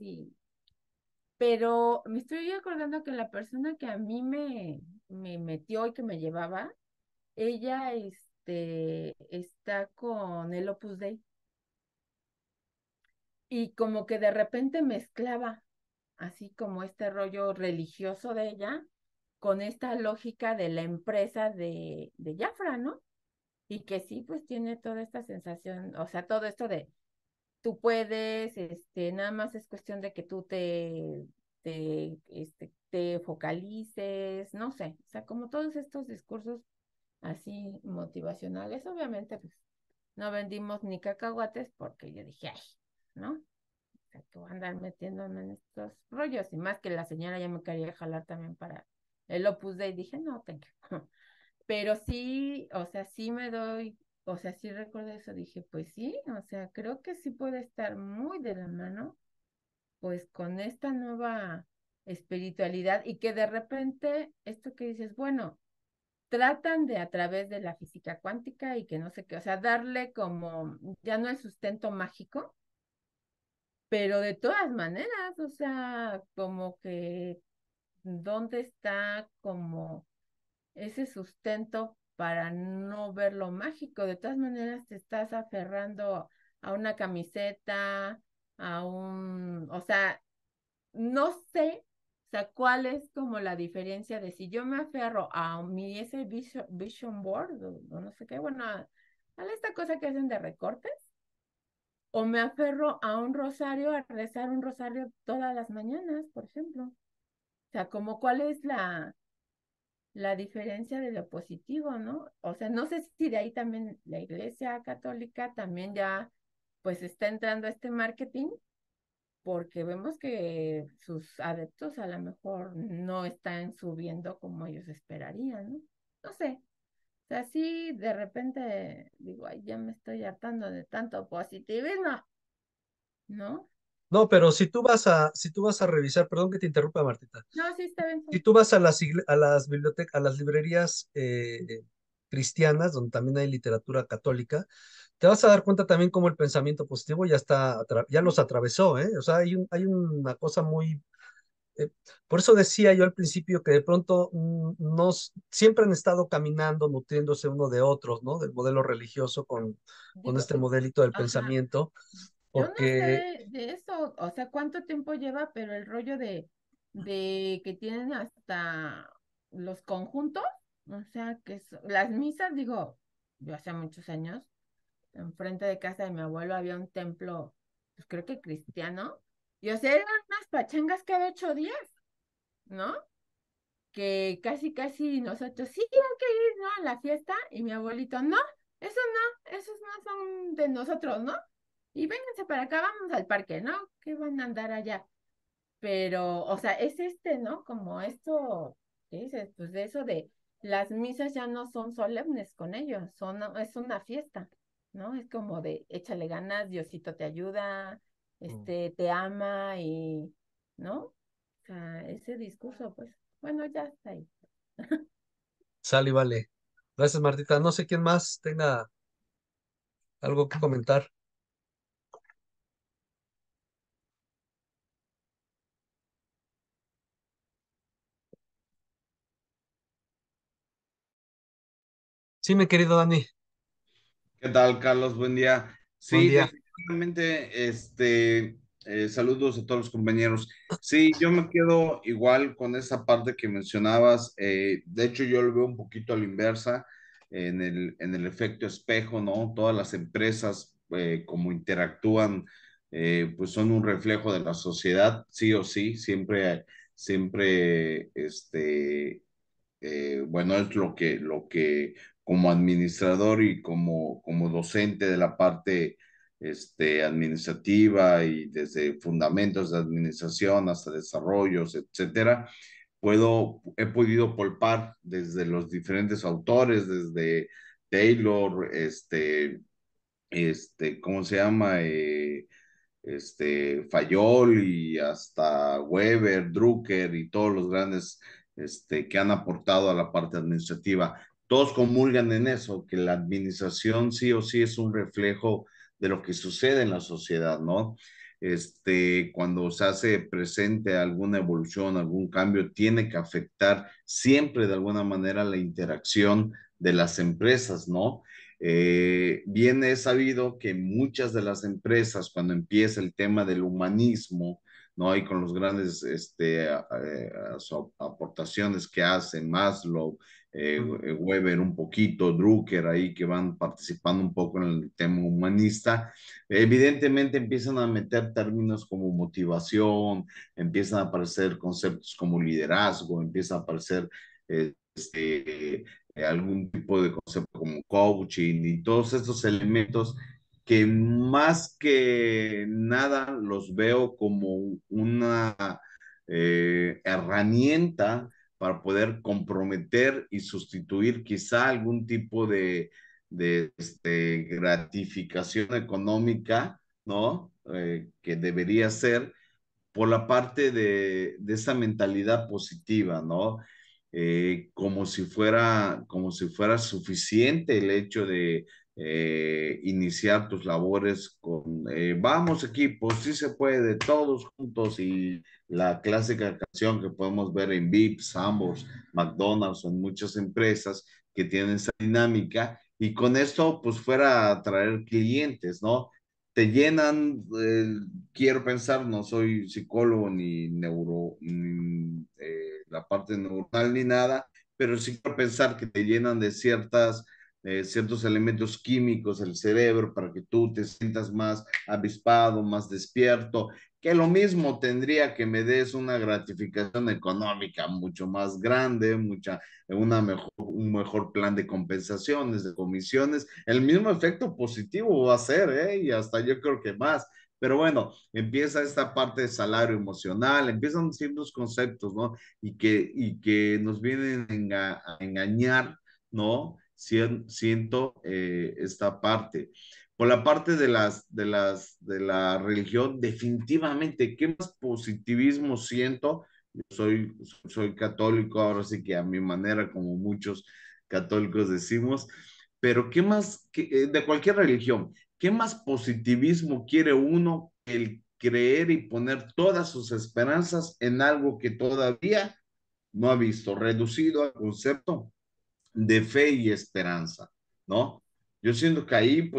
pero me estoy acordando que la persona que a mí me metió y que me llevaba, ella, está con el Opus Dei, y como que de repente mezclaba así como este rollo religioso de ella con esta lógica de la empresa de Jafra, ¿no? Y que sí, pues tiene toda esta sensación, o sea, todo esto de tú puedes, nada más es cuestión de que tú te focalices, no sé, o sea, como todos estos discursos así motivacionales. Obviamente, pues no vendimos ni cacahuates porque yo dije, ay, ¿no? O sea, que voy a andar metiéndome en estos rollos, y más que la señora ya me quería jalar también para el Opus Dei, dije, no, tengo. Pero sí, o sea, sí me doy, o sea, sí recuerdo eso, dije, pues sí, o sea, creo que sí puede estar muy de la mano, pues con esta nueva espiritualidad, y que de repente esto que dices, bueno, tratan de a través de la física cuántica y que no sé qué, o sea, darle como ya no el sustento mágico, pero de todas maneras, o sea, como que dónde está como ese sustento para no ver lo mágico. De todas maneras, te estás aferrando a una camiseta, o sea, no sé, o sea, cuál es como la diferencia de si yo me aferro a ese vision board, o no sé qué, bueno, a esta cosa que hacen de recortes, o me aferro a un rosario, a rezar un rosario todas las mañanas, por ejemplo. O sea, como cuál es la diferencia de lo positivo, ¿no? O sea, no sé si de ahí también la Iglesia Católica también ya pues está entrando a este marketing, porque vemos que sus adeptos a lo mejor no están subiendo como ellos esperarían, ¿no? No sé. O sea, sí, de repente digo, ay, ya me estoy hartando de tanto positivismo, ¿no? No, pero si tú vas a revisar, perdón que te interrumpa, Martita. No, sí, está bien. Si tú vas a las bibliotecas, a las librerías cristianas, donde también hay literatura católica, te vas a dar cuenta también cómo el pensamiento positivo ya los atravesó, ¿eh? O sea, hay una cosa muy eh, por eso decía yo al principio que de pronto siempre han estado caminando, nutriéndose uno de otros, ¿no? Del modelo religioso con Digo, este modelito del ajá, pensamiento, yo no sé porque de eso, o sea, cuánto tiempo lleva, pero el rollo de que tienen hasta los conjuntos, o sea, las misas, digo, yo hace muchos años, enfrente de casa de mi abuelo había un templo, pues creo que cristiano, y o sea, eran unas pachangas cada 8 días, ¿no? Que casi, casi nosotros, sí, hay que ir, ¿no? A la fiesta, y mi abuelito, no, esos no son de nosotros, ¿no? Y vénganse para acá, vamos al parque, ¿no? ¿Qué van a andar allá? Pero, o sea, es ¿no? Como esto, ¿qué dices? Pues de eso de las misas ya no son solemnes con ellos, es una fiesta, ¿no? Es como de échale ganas, Diosito te ayuda, te ama y, ¿no? O sea, ese discurso, pues, bueno, ya está ahí. sale y vale. Gracias, Martita. No sé quién más tenga algo que comentar. Sí, mi querido Dani, ¿Qué tal, Carlos? Buen día. buen Sí, día. definitivamente, saludos a todos los compañeros. Sí, yo me quedo igual con esa parte que mencionabas. De hecho, yo lo veo un poquito a la inversa en el efecto espejo, ¿no? Todas las empresas, como interactúan, pues son un reflejo de la sociedad, sí o sí, siempre, bueno, es lo que como administrador y como docente de la parte administrativa y desde fundamentos de administración hasta desarrollos, etcétera, he podido palpar desde los diferentes autores, desde Taylor, ¿cómo se llama? Fayol y hasta Weber, Drucker y todos los grandes que han aportado a la parte administrativa. Todos comulgan en eso, que la administración sí o sí es un reflejo de lo que sucede en la sociedad, ¿no? Cuando se hace presente alguna evolución, algún cambio, tiene que afectar siempre de alguna manera la interacción de las empresas, ¿no? Bien es sabido que muchas de las empresas, cuando empieza el tema del humanismo, ¿no? Y con los grandes aportaciones que hacen Maslow, Weber un poquito, Drucker ahí que van participando un poco en el tema humanista, evidentemente empiezan a meter términos como motivación, empiezan a aparecer conceptos como liderazgo, empiezan a aparecer algún tipo de concepto como coaching y todos estos elementos que más que nada los veo como una herramienta para poder comprometer y sustituir quizá algún tipo de gratificación económica, ¿no? Que debería ser por la parte de esa mentalidad positiva, ¿no? Como si fuera suficiente el hecho de iniciar tus labores con, vamos equipo, sí se puede, todos juntos y la clásica canción que podemos ver en Vips, Sambors, McDonald's o en muchas empresas que tienen esa dinámica y con esto pues fuera a atraer clientes, ¿no? Te llenan, quiero pensar, no soy psicólogo ni la parte neuronal ni nada, pero sí quiero pensar que te llenan de ciertos elementos químicos el cerebro para que tú te sientas más avispado, más despierto, que lo mismo tendría que me des una gratificación económica mucho más grande, un mejor plan de compensaciones, de comisiones, el mismo efecto positivo va a ser, ¿eh? Y hasta yo creo que más. Pero bueno, empieza esta parte de salario emocional, empiezan ciertos conceptos, ¿no? Y que nos vienen a engañar, ¿no? Siento esta parte. Por la parte de la religión, definitivamente, ¿qué más positivismo siento? Soy católico, ahora sí que a mi manera, como muchos católicos decimos, pero ¿qué más, de cualquier religión, qué más positivismo quiere uno creer y poner todas sus esperanzas en algo que todavía no ha visto, reducido al concepto de fe y esperanza, ¿no? Yo siento que ahí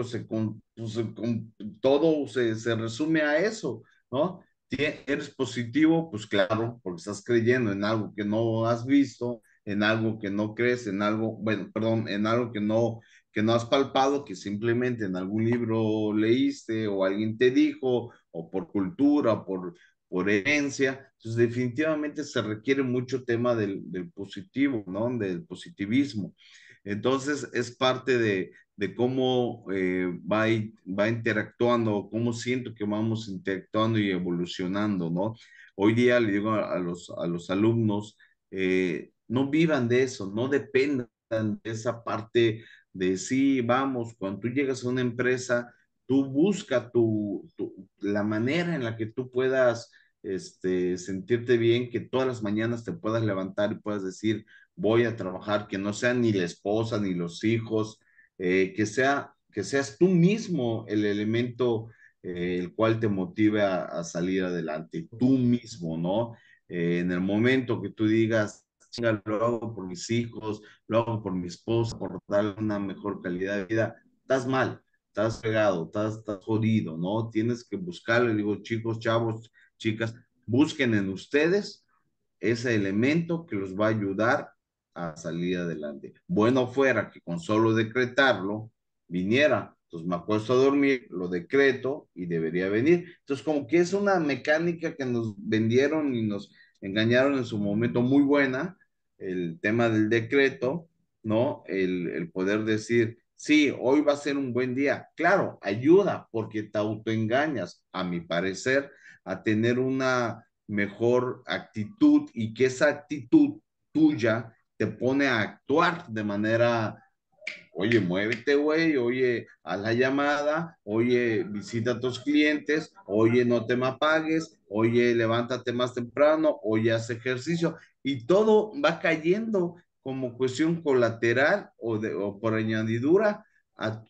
todo se resume a eso, ¿no? ¿Eres positivo? Pues claro, porque estás creyendo en algo que no has visto, en algo que no crees, en algo, bueno, perdón, en algo que no has palpado, que simplemente en algún libro leíste o alguien te dijo, o por cultura, por herencia. Entonces, definitivamente se requiere mucho tema del positivo, ¿no? Del positivismo. Entonces, es parte de cómo va interactuando, cómo siento que vamos interactuando y evolucionando, ¿no? Hoy día le digo a los alumnos, no vivan de eso, no dependan de esa parte de sí, vamos, cuando tú llegas a una empresa, tú busca la manera en la que tú puedas sentirte bien, que todas las mañanas te puedas levantar y puedas decir, voy a trabajar, que no sea ni la esposa ni los hijos, que seas tú mismo el elemento el cual te motive a salir adelante, tú mismo, ¿no? En el momento que tú digas, chinga, lo hago por mis hijos, lo hago por mi esposa, por darle una mejor calidad de vida, estás mal, estás pegado, estás jodido, ¿no? Tienes que buscarle, digo, chicos, chavos, chicas, busquen en ustedes ese elemento que los va a ayudar a salir adelante. Bueno fuera que con solo decretarlo viniera. Entonces me acuesto a dormir, lo decreto y debería venir. Entonces como que es una mecánica que nos vendieron y nos engañaron en su momento muy buena, el tema del decreto, ¿no? El poder decir, sí, hoy va a ser un buen día. Claro, ayuda porque te autoengañas, a mi parecer, a tener una mejor actitud y que esa actitud tuya te pone a actuar de manera, oye, muévete, güey, oye, haz la llamada, oye, visita a tus clientes, oye, no te me apagues, oye, levántate más temprano, oye, haz ejercicio y todo va cayendo como cuestión colateral o por añadidura a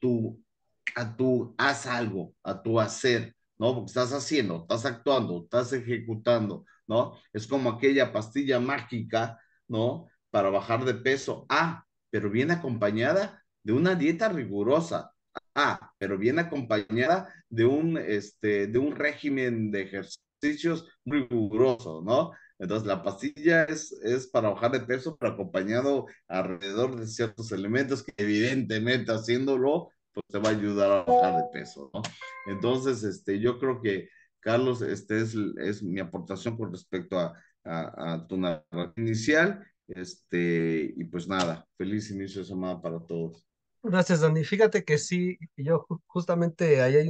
haz algo, a tu hacer, ¿no? Porque estás haciendo, estás actuando, estás ejecutando, ¿no? Es como aquella pastilla mágica, ¿no? Para bajar de peso. Ah, pero viene acompañada de una dieta rigurosa. Ah, pero viene acompañada de un régimen de ejercicios muy riguroso, ¿no? Entonces, la pastilla es para bajar de peso, pero acompañado alrededor de ciertos elementos que evidentemente haciéndolo pues te va a ayudar a bajar de peso, ¿no? Entonces, yo creo que, Carlos, es mi aportación con respecto a tu narrativa inicial, y pues nada, feliz inicio de semana para todos. Gracias, Dani. Fíjate que sí, yo justamente ahí hay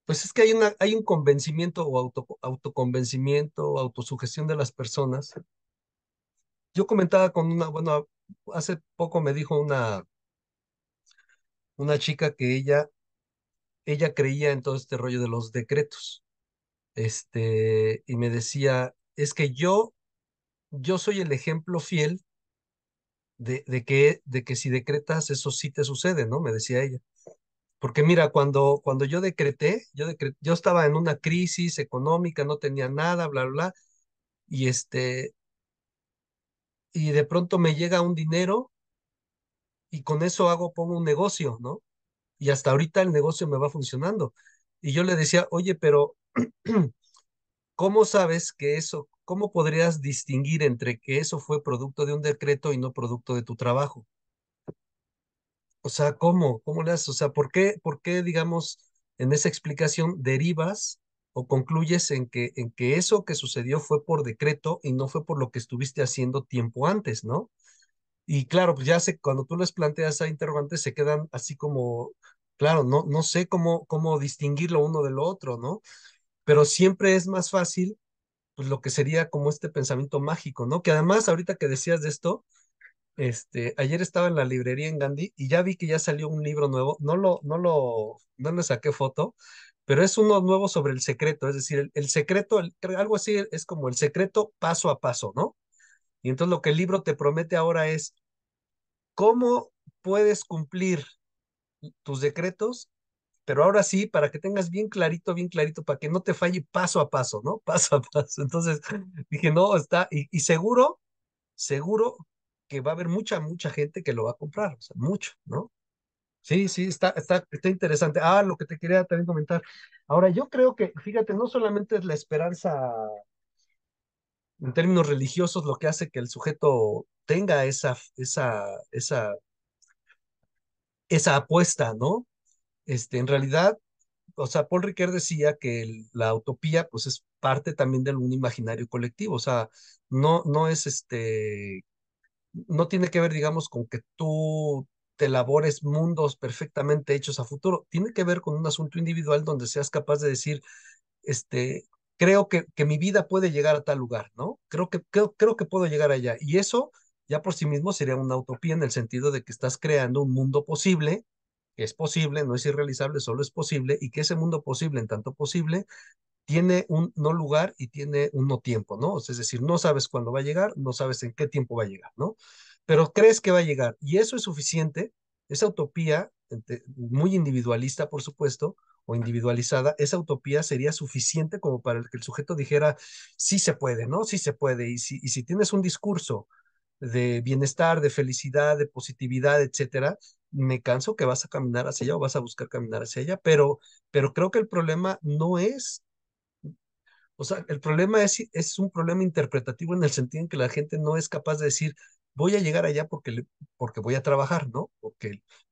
pues es que hay un convencimiento o autoconvencimiento, o autosugestión de las personas. Yo comentaba con bueno, hace poco me dijo una chica que ella creía en todo este rollo de los decretos. Y me decía, es que yo soy el ejemplo fiel de que si decretas, eso sí te sucede, ¿no? Me decía ella. Porque mira, cuando yo estaba en una crisis económica, no tenía nada, bla, bla, bla, y y de pronto me llega un dinero y con eso pongo un negocio, ¿no? Y hasta ahorita el negocio me va funcionando. Y yo le decía, oye, pero ¿cómo sabes que cómo podrías distinguir entre que eso fue producto de un decreto y no producto de tu trabajo? O sea, ¿cómo le haces? O sea, ¿por qué, digamos, en esa explicación derivas o concluyes en que eso que sucedió fue por decreto y no fue por lo que estuviste haciendo tiempo antes, ¿no? Y claro, pues ya sé, cuando tú les planteas a interrogantes se quedan así como, claro, no sé cómo distinguirlo uno de lo otro, ¿no? Pero siempre es más fácil, pues lo que sería como este pensamiento mágico, ¿no? Que además, ahorita que decías de esto, ayer estaba en la librería en Gandhi y ya vi que ya salió un libro nuevo. No le saqué foto, pero es uno nuevo sobre el secreto. Es decir, el secreto, algo así es como el secreto paso a paso, ¿no? Y entonces lo que el libro te promete ahora es cómo puedes cumplir tus decretos pero ahora sí, para que tengas bien clarito, para que no te falle paso a paso, ¿no? Paso a paso. Entonces dije, no, está, y seguro que va a haber mucha gente que lo va a comprar, o sea, mucho, ¿no? Sí, sí, está interesante. Ah, lo que te quería también comentar. Ahora, yo creo que, fíjate, no solamente es la esperanza en términos religiosos lo que hace que el sujeto tenga esa apuesta, ¿no? En realidad, o sea, Paul Ricoeur decía que la utopía, pues, es parte también de un imaginario colectivo, o sea, no es no tiene que ver, digamos, con que tú te elabores mundos perfectamente hechos a futuro, tiene que ver con un asunto individual donde seas capaz de decir, este, creo que mi vida puede llegar a tal lugar, ¿no? Creo que puedo llegar allá. Y eso ya por sí mismo sería una utopía en el sentido de que estás creando un mundo posible, que es posible, no es irrealizable, solo es posible, y que ese mundo posible, en tanto posible, tiene un no lugar y tiene un no tiempo, ¿no? O sea, es decir, no sabes cuándo va a llegar, no sabes en qué tiempo va a llegar, ¿no? Pero crees que va a llegar y eso es suficiente, esa utopía, muy individualista, por supuesto, o individualizada, esa utopía sería suficiente como para que el sujeto dijera, sí se puede, ¿no? Sí se puede. Y si tienes un discurso de bienestar, de felicidad, de positividad, etcétera, me canso que vas a caminar hacia allá o vas a buscar caminar hacia allá, pero creo que el problema no es, o sea, el problema es un problema interpretativo en el sentido en que la gente no es capaz de decir, voy a llegar allá porque voy a trabajar, ¿no?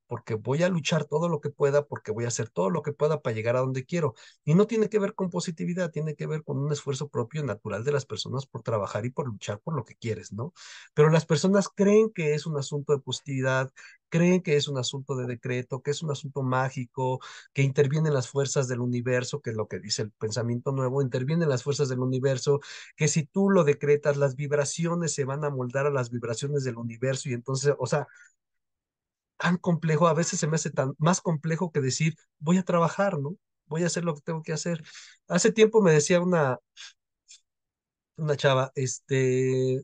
Porque voy a luchar todo lo que pueda, porque voy a hacer todo lo que pueda para llegar a donde quiero. Y no tiene que ver con positividad, tiene que ver con un esfuerzo propio y natural de las personas por trabajar y por luchar por lo que quieres, ¿no? Pero las personas creen que es un asunto de positividad, creen que es un asunto de decreto, que es un asunto mágico, que intervienen las fuerzas del universo, que es lo que dice el pensamiento nuevo, intervienen las fuerzas del universo, que si tú lo decretas, las vibraciones se van a moldar a las vibraciones del universo y entonces, o sea, tan complejo, a veces se me hace tan más complejo que decir, voy a trabajar, ¿no? Voy a hacer lo que tengo que hacer. Hace tiempo me decía una chava, yo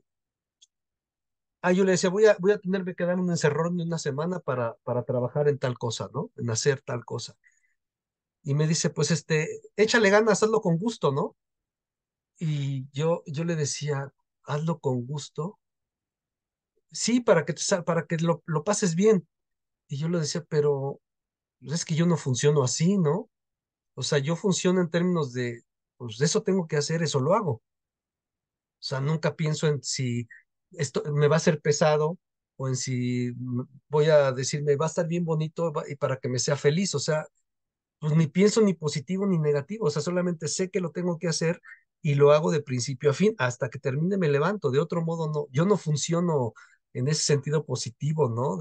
le decía, voy a tenerme que dar un encerrón de una semana para trabajar en tal cosa, ¿no? En hacer tal cosa. Y me dice, pues échale ganas, hazlo con gusto, ¿no? Y yo le decía, hazlo con gusto. Sí, para que lo pases bien. Y yo le decía, pero pues, es que yo no funciono así, ¿no? O sea, yo funciono en términos de, pues eso tengo que hacer, eso lo hago. O sea, nunca pienso en si esto me va a ser pesado o en si voy a decirme va a estar bien bonito y para que me sea feliz. O sea, pues ni pienso ni positivo ni negativo, o sea, solamente sé que lo tengo que hacer y lo hago de principio a fin, hasta que termine me levanto, de otro modo no, yo no funciono en ese sentido positivo, ¿no?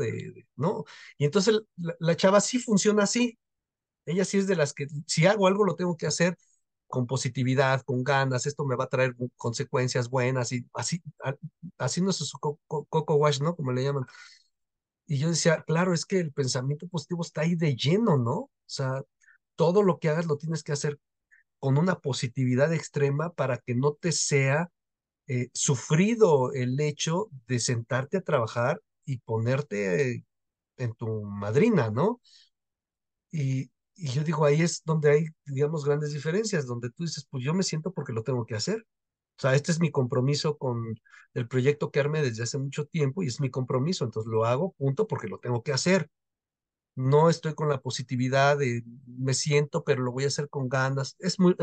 ¿No? Y entonces la chava sí funciona así, ella sí es de las que si hago algo lo tengo que hacer con positividad, con ganas, esto me va a traer consecuencias buenas y así no es su coco wash, ¿no? Como le llaman. Y yo decía, claro, es que el pensamiento positivo está ahí de lleno, ¿no? O sea, todo lo que hagas lo tienes que hacer con una positividad extrema para que no te sea sufrido el hecho de sentarte a trabajar y ponerte en tu madrina, ¿no? Y yo digo, ahí es donde hay, digamos, grandes diferencias, donde tú dices, pues yo me siento porque lo tengo que hacer. O sea, este es mi compromiso con el proyecto que armé desde hace mucho tiempo y es mi compromiso, entonces lo hago, punto, porque lo tengo que hacer. No estoy con la positividad de me siento, pero lo voy a hacer con ganas. Es muy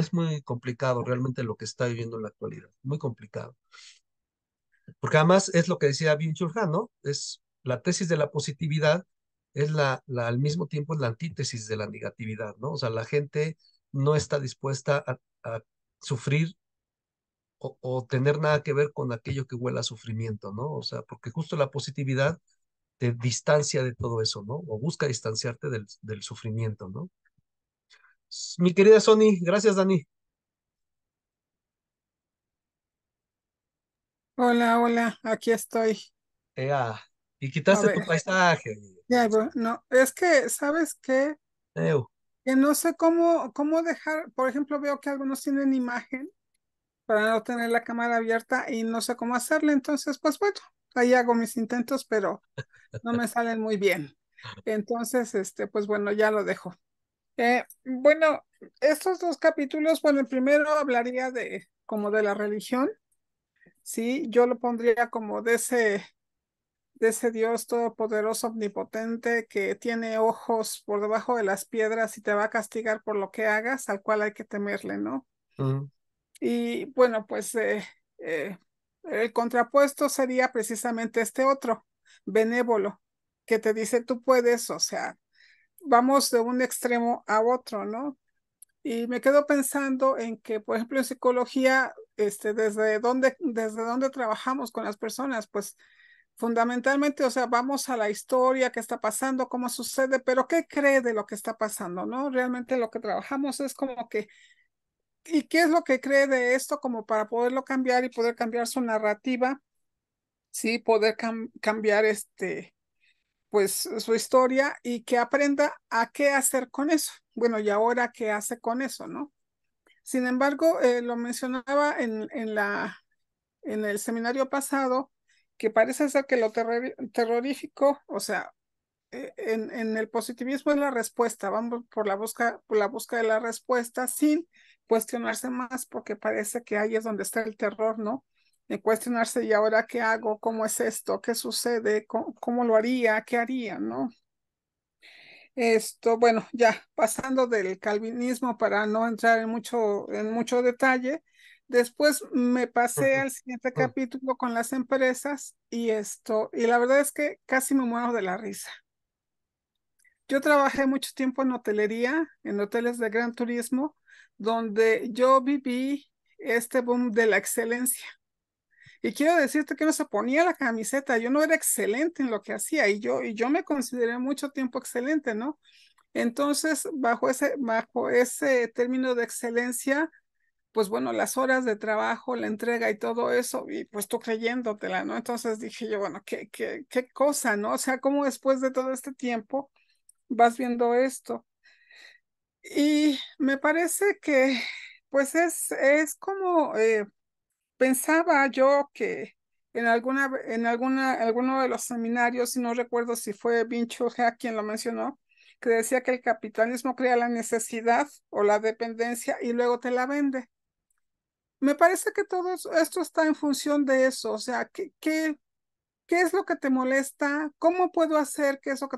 complicado realmente lo que está viviendo en la actualidad. Muy complicado. Porque además es lo que decía Byung-Chul Han, ¿no? Es la tesis de la positividad, es al mismo tiempo es la antítesis de la negatividad, ¿no? O sea, la gente no está dispuesta a sufrir o tener nada que ver con aquello que huela a sufrimiento, ¿no? O sea, porque justo la positividad te distancia de todo eso, ¿no? O busca distanciarte del sufrimiento, ¿no? Mi querida Sony, gracias, Dani. Hola, hola, aquí estoy. Ea, y A quitaste tu ver, paisaje. ya, no, es que, ¿sabes qué? Eu, Que no sé cómo dejar, por ejemplo, veo que algunos tienen imagen para no tener la cámara abierta y no sé cómo hacerle, entonces, pues bueno, ahí hago mis intentos, pero no me salen muy bien. Entonces, pues bueno, ya lo dejo. Bueno, estos dos capítulos, bueno, el primero hablaría de como de la religión, sí, yo lo pondría como de ese Dios todopoderoso, omnipotente, que tiene ojos por debajo de las piedras y te va a castigar por lo que hagas, al cual hay que temerle, ¿no? Mm, Y bueno, pues eh, el contrapuesto sería precisamente este otro, benévolo, que te dice tú puedes, o sea, vamos de un extremo a otro, ¿no? Y me quedo pensando en que, por ejemplo, en psicología, desde dónde trabajamos con las personas, pues fundamentalmente, o sea, vamos a la historia, qué está pasando, cómo sucede, pero qué cree de lo que está pasando, ¿no? Realmente lo que trabajamos es como que, ¿y qué es lo que cree de esto como para poderlo cambiar y poder cambiar su narrativa? Sí, poder cambiar pues su historia y que aprenda a qué hacer con eso. Bueno, y ahora qué hace con eso, ¿no? Sin embargo, lo mencionaba en el seminario pasado, que parece ser que lo terrorífico, o sea, en el positivismo es la respuesta, vamos por la busca de la respuesta sin cuestionarse más, porque parece que ahí es donde está el terror, ¿no? De cuestionarse, ¿y ahora qué hago? ¿Cómo es esto? ¿Qué sucede? ¿Cómo lo haría? ¿Qué haría? ¿No? Esto, bueno, ya pasando del calvinismo para no entrar en mucho detalle, después me pasé ujú, al siguiente mm. capítulo con las empresas y la verdad es que casi me muero de la risa. Yo trabajé mucho tiempo en hotelería, en hoteles de gran turismo, donde yo viví este boom de la excelencia. Y quiero decirte que no se ponía la camiseta, yo no era excelente en lo que hacía y yo me consideré mucho tiempo excelente, ¿no? Entonces, bajo ese término de excelencia, pues bueno, las horas de trabajo, la entrega y todo eso, y pues tú creyéndotela, ¿no? Entonces dije yo, bueno, qué cosa, ¿no? O sea, cómo después de todo este tiempo vas viendo esto. Y me parece que, pues es como pensaba yo que alguno de los seminarios, y no recuerdo si fue Byung-Chul Han quien lo mencionó, que decía que el capitalismo crea la necesidad o la dependencia y luego te la vende. Me parece que esto está en función de eso, o sea, ¿qué es lo que te molesta? ¿Cómo puedo hacer que eso que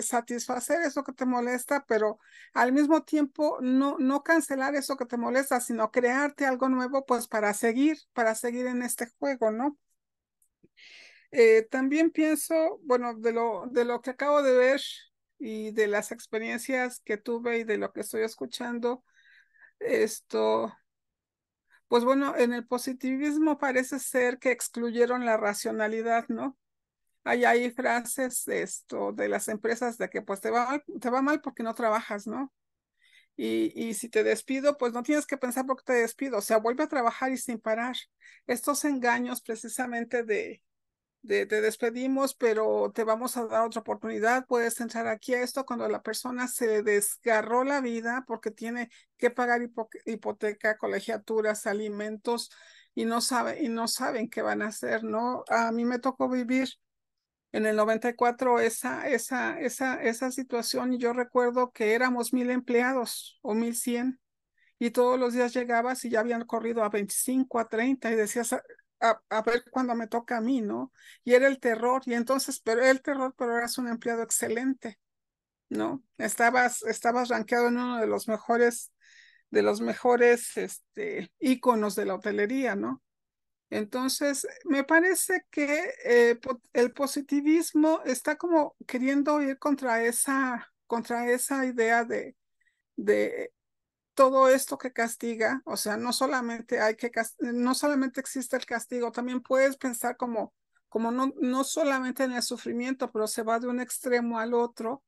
satisfacer eso que te molesta, pero al mismo tiempo no cancelar eso que te molesta, sino crearte algo nuevo, pues para seguir en este juego, ¿no? También pienso, bueno, de lo que acabo de ver y de las experiencias que tuve y de lo que estoy escuchando, esto, pues bueno, en el positivismo parece ser que excluyeron la racionalidad, ¿no? Hay frases de las empresas de que pues te va mal porque no trabajas, ¿no? Y si te despido, pues no tienes que pensar por qué te despido, o sea, vuelve a trabajar y sin parar. Estos engaños precisamente de te despedimos, pero te vamos a dar otra oportunidad, puedes entrar aquí a esto cuando la persona se desgarró la vida porque tiene que pagar hipoteca, colegiaturas, alimentos y no saben qué van a hacer, ¿no? A mí me tocó vivir en el 94 esa situación y yo recuerdo que éramos 1,000 empleados o 1,100 y todos los días llegabas y ya habían corrido a 25, a 30 y decías, a ver cuándo me toca a mí, ¿no? Y era el terror y entonces, pero el terror, pero eras un empleado excelente, ¿no? Estabas rankeado en uno de los mejores, íconos de la hotelería, ¿no? Entonces, me parece que el positivismo está como queriendo ir contra esa idea de todo esto que castiga, o sea, no solamente existe el castigo, también puedes pensar como no solamente en el sufrimiento, pero se va de un extremo al otro,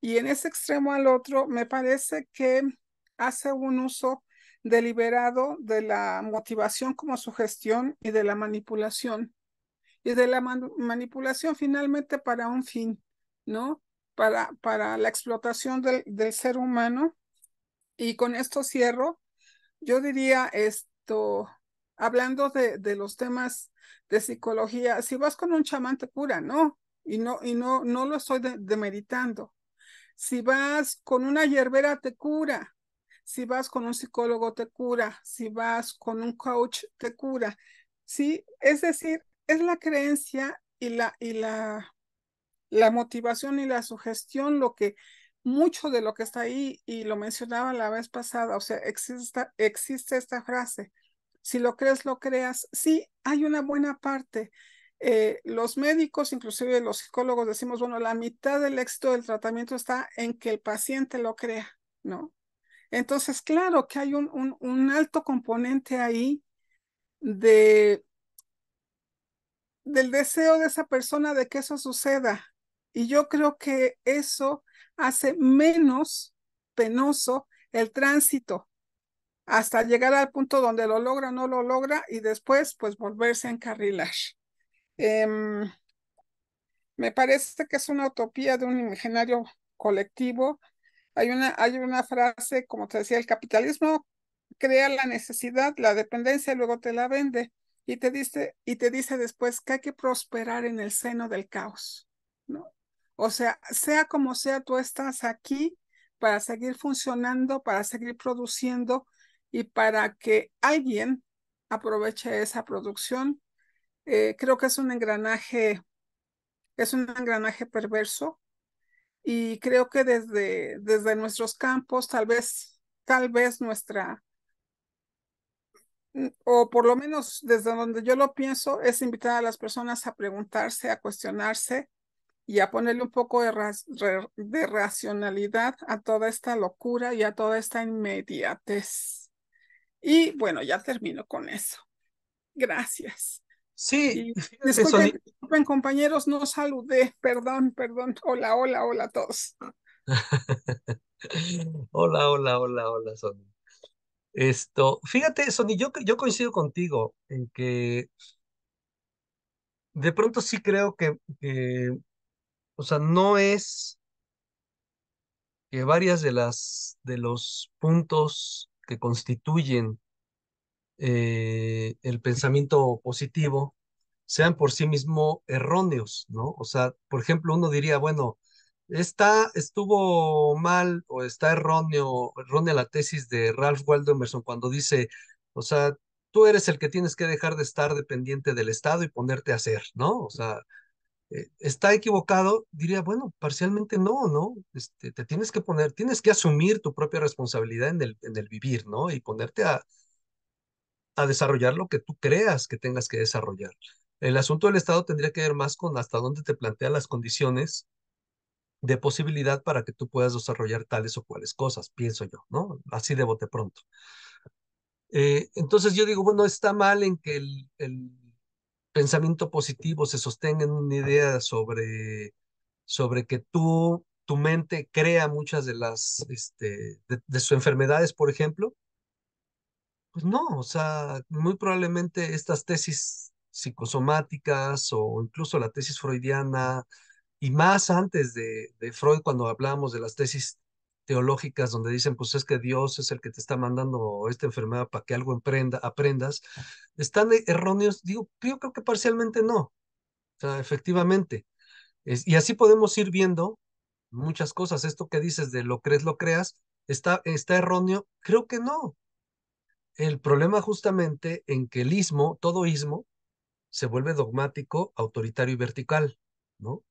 y en ese extremo al otro me parece que hace un uso deliberado de la motivación como sugestión y de la manipulación, y de la manipulación finalmente para un fin, ¿no? Para la explotación del ser humano. Y con esto cierro. Yo diría hablando de los temas de psicología, si vas con un chamán te cura, ¿no? No lo estoy demeritando. Si vas con una hierbera, te cura. Si vas con un psicólogo, te cura. Si vas con un coach, te cura. Sí, es decir, es la creencia la motivación y la sugestión lo que mucho de lo que está ahí, y lo mencionaba la vez pasada, o sea, existe esta frase, si lo crees, lo creas. Sí, hay una buena parte. Los médicos, inclusive los psicólogos, decimos, bueno, la mitad del éxito del tratamiento está en que el paciente lo crea, ¿no? Entonces, claro que hay un alto componente ahí de, del deseo de esa persona de que eso suceda. Y yo creo que eso hace menos penoso el tránsito hasta llegar al punto donde lo logra, no lo logra y después pues volverse a encarrilar. Um, Me parece que es una utopía de un imaginario colectivo. Hay una frase, como te decía, el capitalismo crea la necesidad, la dependencia, y luego te la vende y te dice después que hay que prosperar en el seno del caos, ¿no? O sea como sea, tú estás aquí para seguir funcionando, para seguir produciendo y para que alguien aproveche esa producción. Creo que es un engranaje perverso y creo que desde nuestros campos, tal vez nuestra, o por lo menos desde donde yo lo pienso, es invitar a las personas a preguntarse, a cuestionarse y a ponerle un poco de racionalidad a toda esta locura y a toda esta inmediatez. Y bueno, ya termino con eso. Gracias. Sí, Y fíjate, Sony. disculpen compañeros, no saludé, perdón, perdón. Hola, hola, hola a todos. Hola, hola, hola, hola, Sony. Fíjate, Sony, yo coincido contigo en que de pronto sí creo o sea, no es que varias de los puntos que constituyen el pensamiento positivo sean por sí mismo erróneos, ¿no? O sea, por ejemplo, uno diría, bueno, estuvo mal o está errónea la tesis de Ralph Waldo Emerson cuando dice, o sea, tú eres el que tienes que dejar de estar dependiente del Estado y ponerte a hacer, ¿no? O sea, está equivocado, diría, bueno, parcialmente no, ¿no? Te tienes que asumir tu propia responsabilidad en el vivir, ¿no? Y ponerte a desarrollar lo que tú creas que tengas que desarrollar. El asunto del Estado tendría que ver más con hasta dónde te plantea las condiciones de posibilidad para que tú puedas desarrollar tales o cuales cosas, pienso yo, ¿no? Así de bote pronto. Entonces yo digo, bueno, está mal en que el pensamiento positivo se sostenga en una idea sobre que tu mente crea muchas de de sus enfermedades, por ejemplo. Pues no, o sea, muy probablemente estas tesis psicosomáticas o incluso la tesis freudiana y más antes de Freud, cuando hablábamos de las tesis teológicas donde dicen, pues es que Dios es el que te está mandando esta enfermedad para que algo aprendas, están erróneos. Digo, yo creo que parcialmente no, o sea, efectivamente. Y así podemos ir viendo muchas cosas. Esto que dices de lo crees, lo creas, está erróneo. Creo que no. El problema justamente en que todo ismo, se vuelve dogmático, autoritario y vertical, ¿no?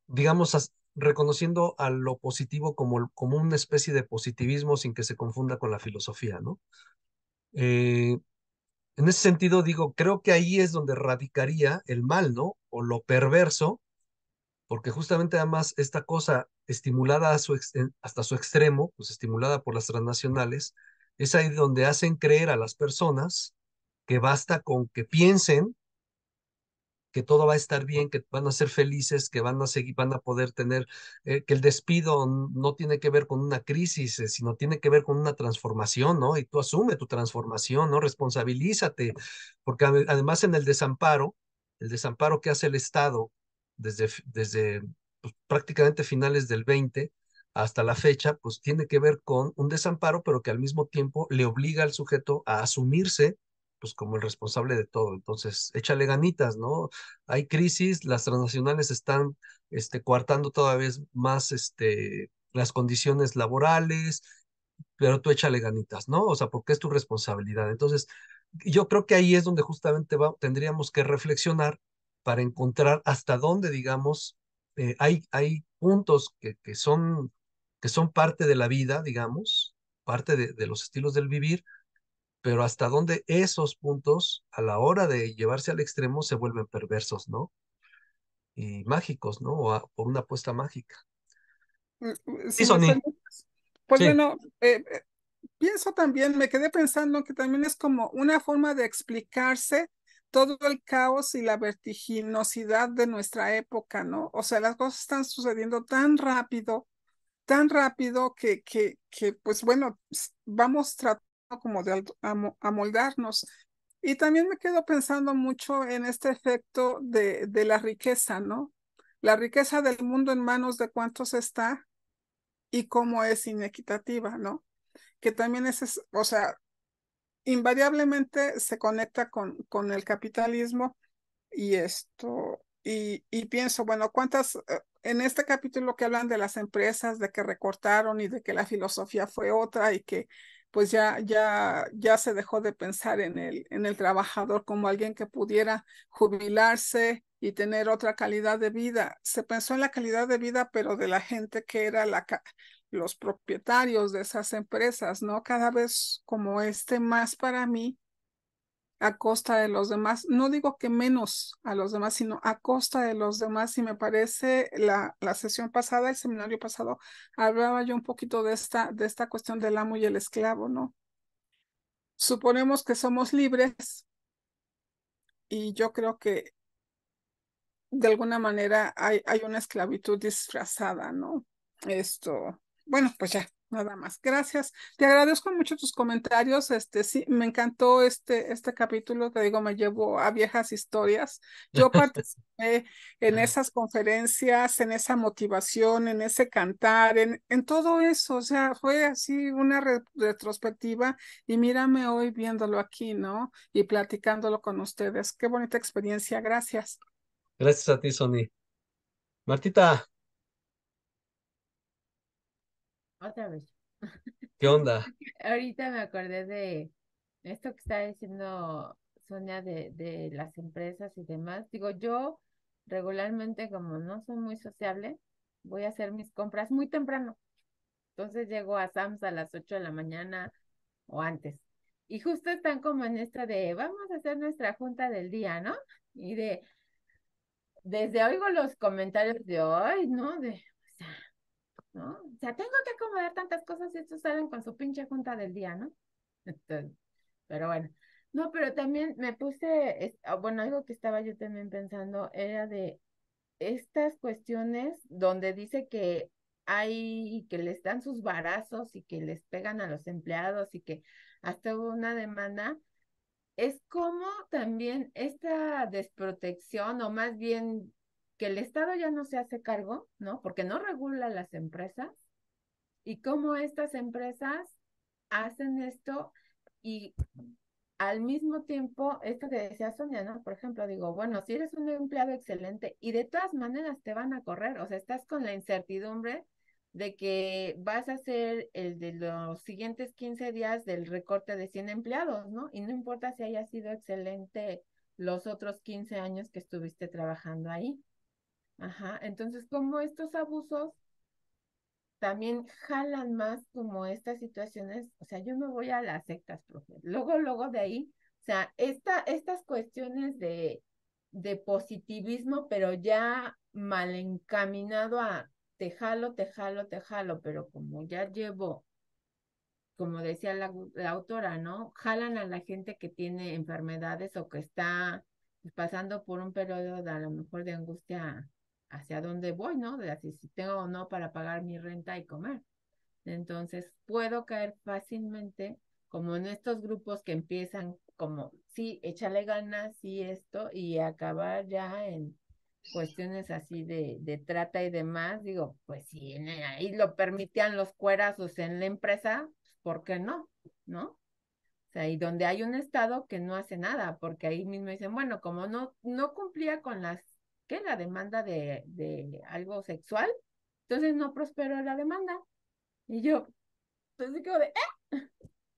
Digamos, reconociendo a lo positivo como una especie de positivismo sin que se confunda con la filosofía, ¿no? Eh, en ese sentido, digo, creo que ahí es donde radicaría el mal, ¿no? O lo perverso, porque justamente además esta cosa estimulada hasta su extremo, pues estimulada por las transnacionales, es ahí donde hacen creer a las personas que basta con que piensen que todo va a estar bien, que van a ser felices, que van a seguir, van a poder tener, que el despido no tiene que ver con una crisis, sino tiene que ver con una transformación, ¿no? Y tú asume tu transformación, ¿no? Responsabilízate, porque además en el desamparo que hace el Estado desde pues, prácticamente finales del 20 hasta la fecha, pues tiene que ver con un desamparo, pero que al mismo tiempo le obliga al sujeto a asumirse pues como el responsable de todo. Entonces, échale ganitas, ¿no? Hay crisis, las transnacionales están coartando todavía más las condiciones laborales, pero tú échale ganitas, ¿no? O sea, porque es tu responsabilidad. Entonces, yo creo que ahí es donde justamente tendríamos que reflexionar para encontrar hasta dónde, digamos, hay puntos que son parte de la vida, digamos, parte de los estilos del vivir, pero hasta dónde esos puntos, a la hora de llevarse al extremo, se vuelven perversos, ¿no? Y mágicos, ¿no? O por una apuesta mágica. Sí, Si me Sony, permites. Pues sí. bueno, pienso también, me quedé pensando que también es como una forma de explicarse todo el caos y la vertiginosidad de nuestra época, ¿no? O sea, las cosas están sucediendo tan rápido que pues bueno, vamos tratando como de amoldarnos. Y también me quedo pensando mucho en este efecto de la riqueza, ¿no? La riqueza del mundo en manos de cuántos está y cómo es inequitativa, ¿no? Que también o sea, invariablemente se conecta con el capitalismo y pienso, bueno, en este capítulo que hablan de las empresas, de que recortaron y de que la filosofía fue otra y que pues ya se dejó de pensar en el trabajador como alguien que pudiera jubilarse y tener otra calidad de vida. Se pensó en la calidad de vida, pero de la gente que era los propietarios de esas empresas, ¿no? Cada vez como más para mí a costa de los demás. No digo que menos a los demás, sino a costa de los demás. Y me parece la sesión pasada, el seminario pasado, hablaba yo un poquito de esta cuestión del amo y el esclavo, ¿no? Suponemos que somos libres y yo creo que de alguna manera hay una esclavitud disfrazada, ¿no? Bueno, pues ya, nada más. Gracias. Te agradezco mucho tus comentarios. Sí, me encantó este capítulo, te digo, me llevo a viejas historias. Yo participé en esas conferencias, en esa motivación, en ese cantar, en todo eso. O sea, fue así una retrospectiva y mírame hoy viéndolo aquí, ¿no? Y platicándolo con ustedes. Qué bonita experiencia. Gracias. Gracias a ti, Sony. Martita, Otra vez. ¿qué onda? Ahorita me acordé de esto que está diciendo Sonia de las empresas y demás. Digo, yo regularmente, como no soy muy sociable, voy a hacer mis compras muy temprano. Entonces llego a Sam's a las 8 de la mañana o antes. Y justo están como en esta de, vamos a hacer nuestra junta del día, ¿no? Y desde oigo los comentarios de hoy, ¿no? O sea, ¿no? O sea, tengo que acomodar tantas cosas y estos salen con su pinche junta del día, ¿no? Entonces, pero bueno. No, pero también me puse, bueno, algo que estaba yo también pensando era de estas cuestiones donde dice que hay, que les dan sus varazos y que les pegan a los empleados y que hasta hubo una demanda, es como también esta desprotección o más bien que el Estado ya no se hace cargo, ¿no? Porque no regula las empresas y cómo estas empresas hacen esto y al mismo tiempo, esto que decía Sonia, ¿no? Por ejemplo, digo, bueno, si eres un empleado excelente y de todas maneras te van a correr, o sea, estás con la incertidumbre de que vas a ser el de los siguientes 15 días del recorte de 100 empleados, ¿no? Y no importa si haya sido excelente los otros 15 años que estuviste trabajando ahí. Ajá, entonces, como estos abusos también jalan más como estas situaciones, o sea, yo me voy a las sectas, profe. Luego de ahí, o sea, estas cuestiones de positivismo, pero ya mal encaminado a te jalo, te jalo, te jalo, pero como ya llevo, como decía la autora, ¿no? Jalan a la gente que tiene enfermedades o que está pasando por un periodo de a lo mejor de angustia hacia dónde voy, ¿no? De así si tengo o no para pagar mi renta y comer. Entonces, puedo caer fácilmente como en estos grupos que empiezan como, sí, échale ganas, sí, esto, y acabar ya en cuestiones así de trata y demás. Digo, pues si ahí lo permitían los cuerazos en la empresa, pues, ¿por qué no? ¿No? O sea, y donde hay un Estado que no hace nada, porque ahí mismo dicen, bueno, como no cumplía con ¿qué? La demanda de algo sexual, entonces no prosperó la demanda. Y yo, entonces como de,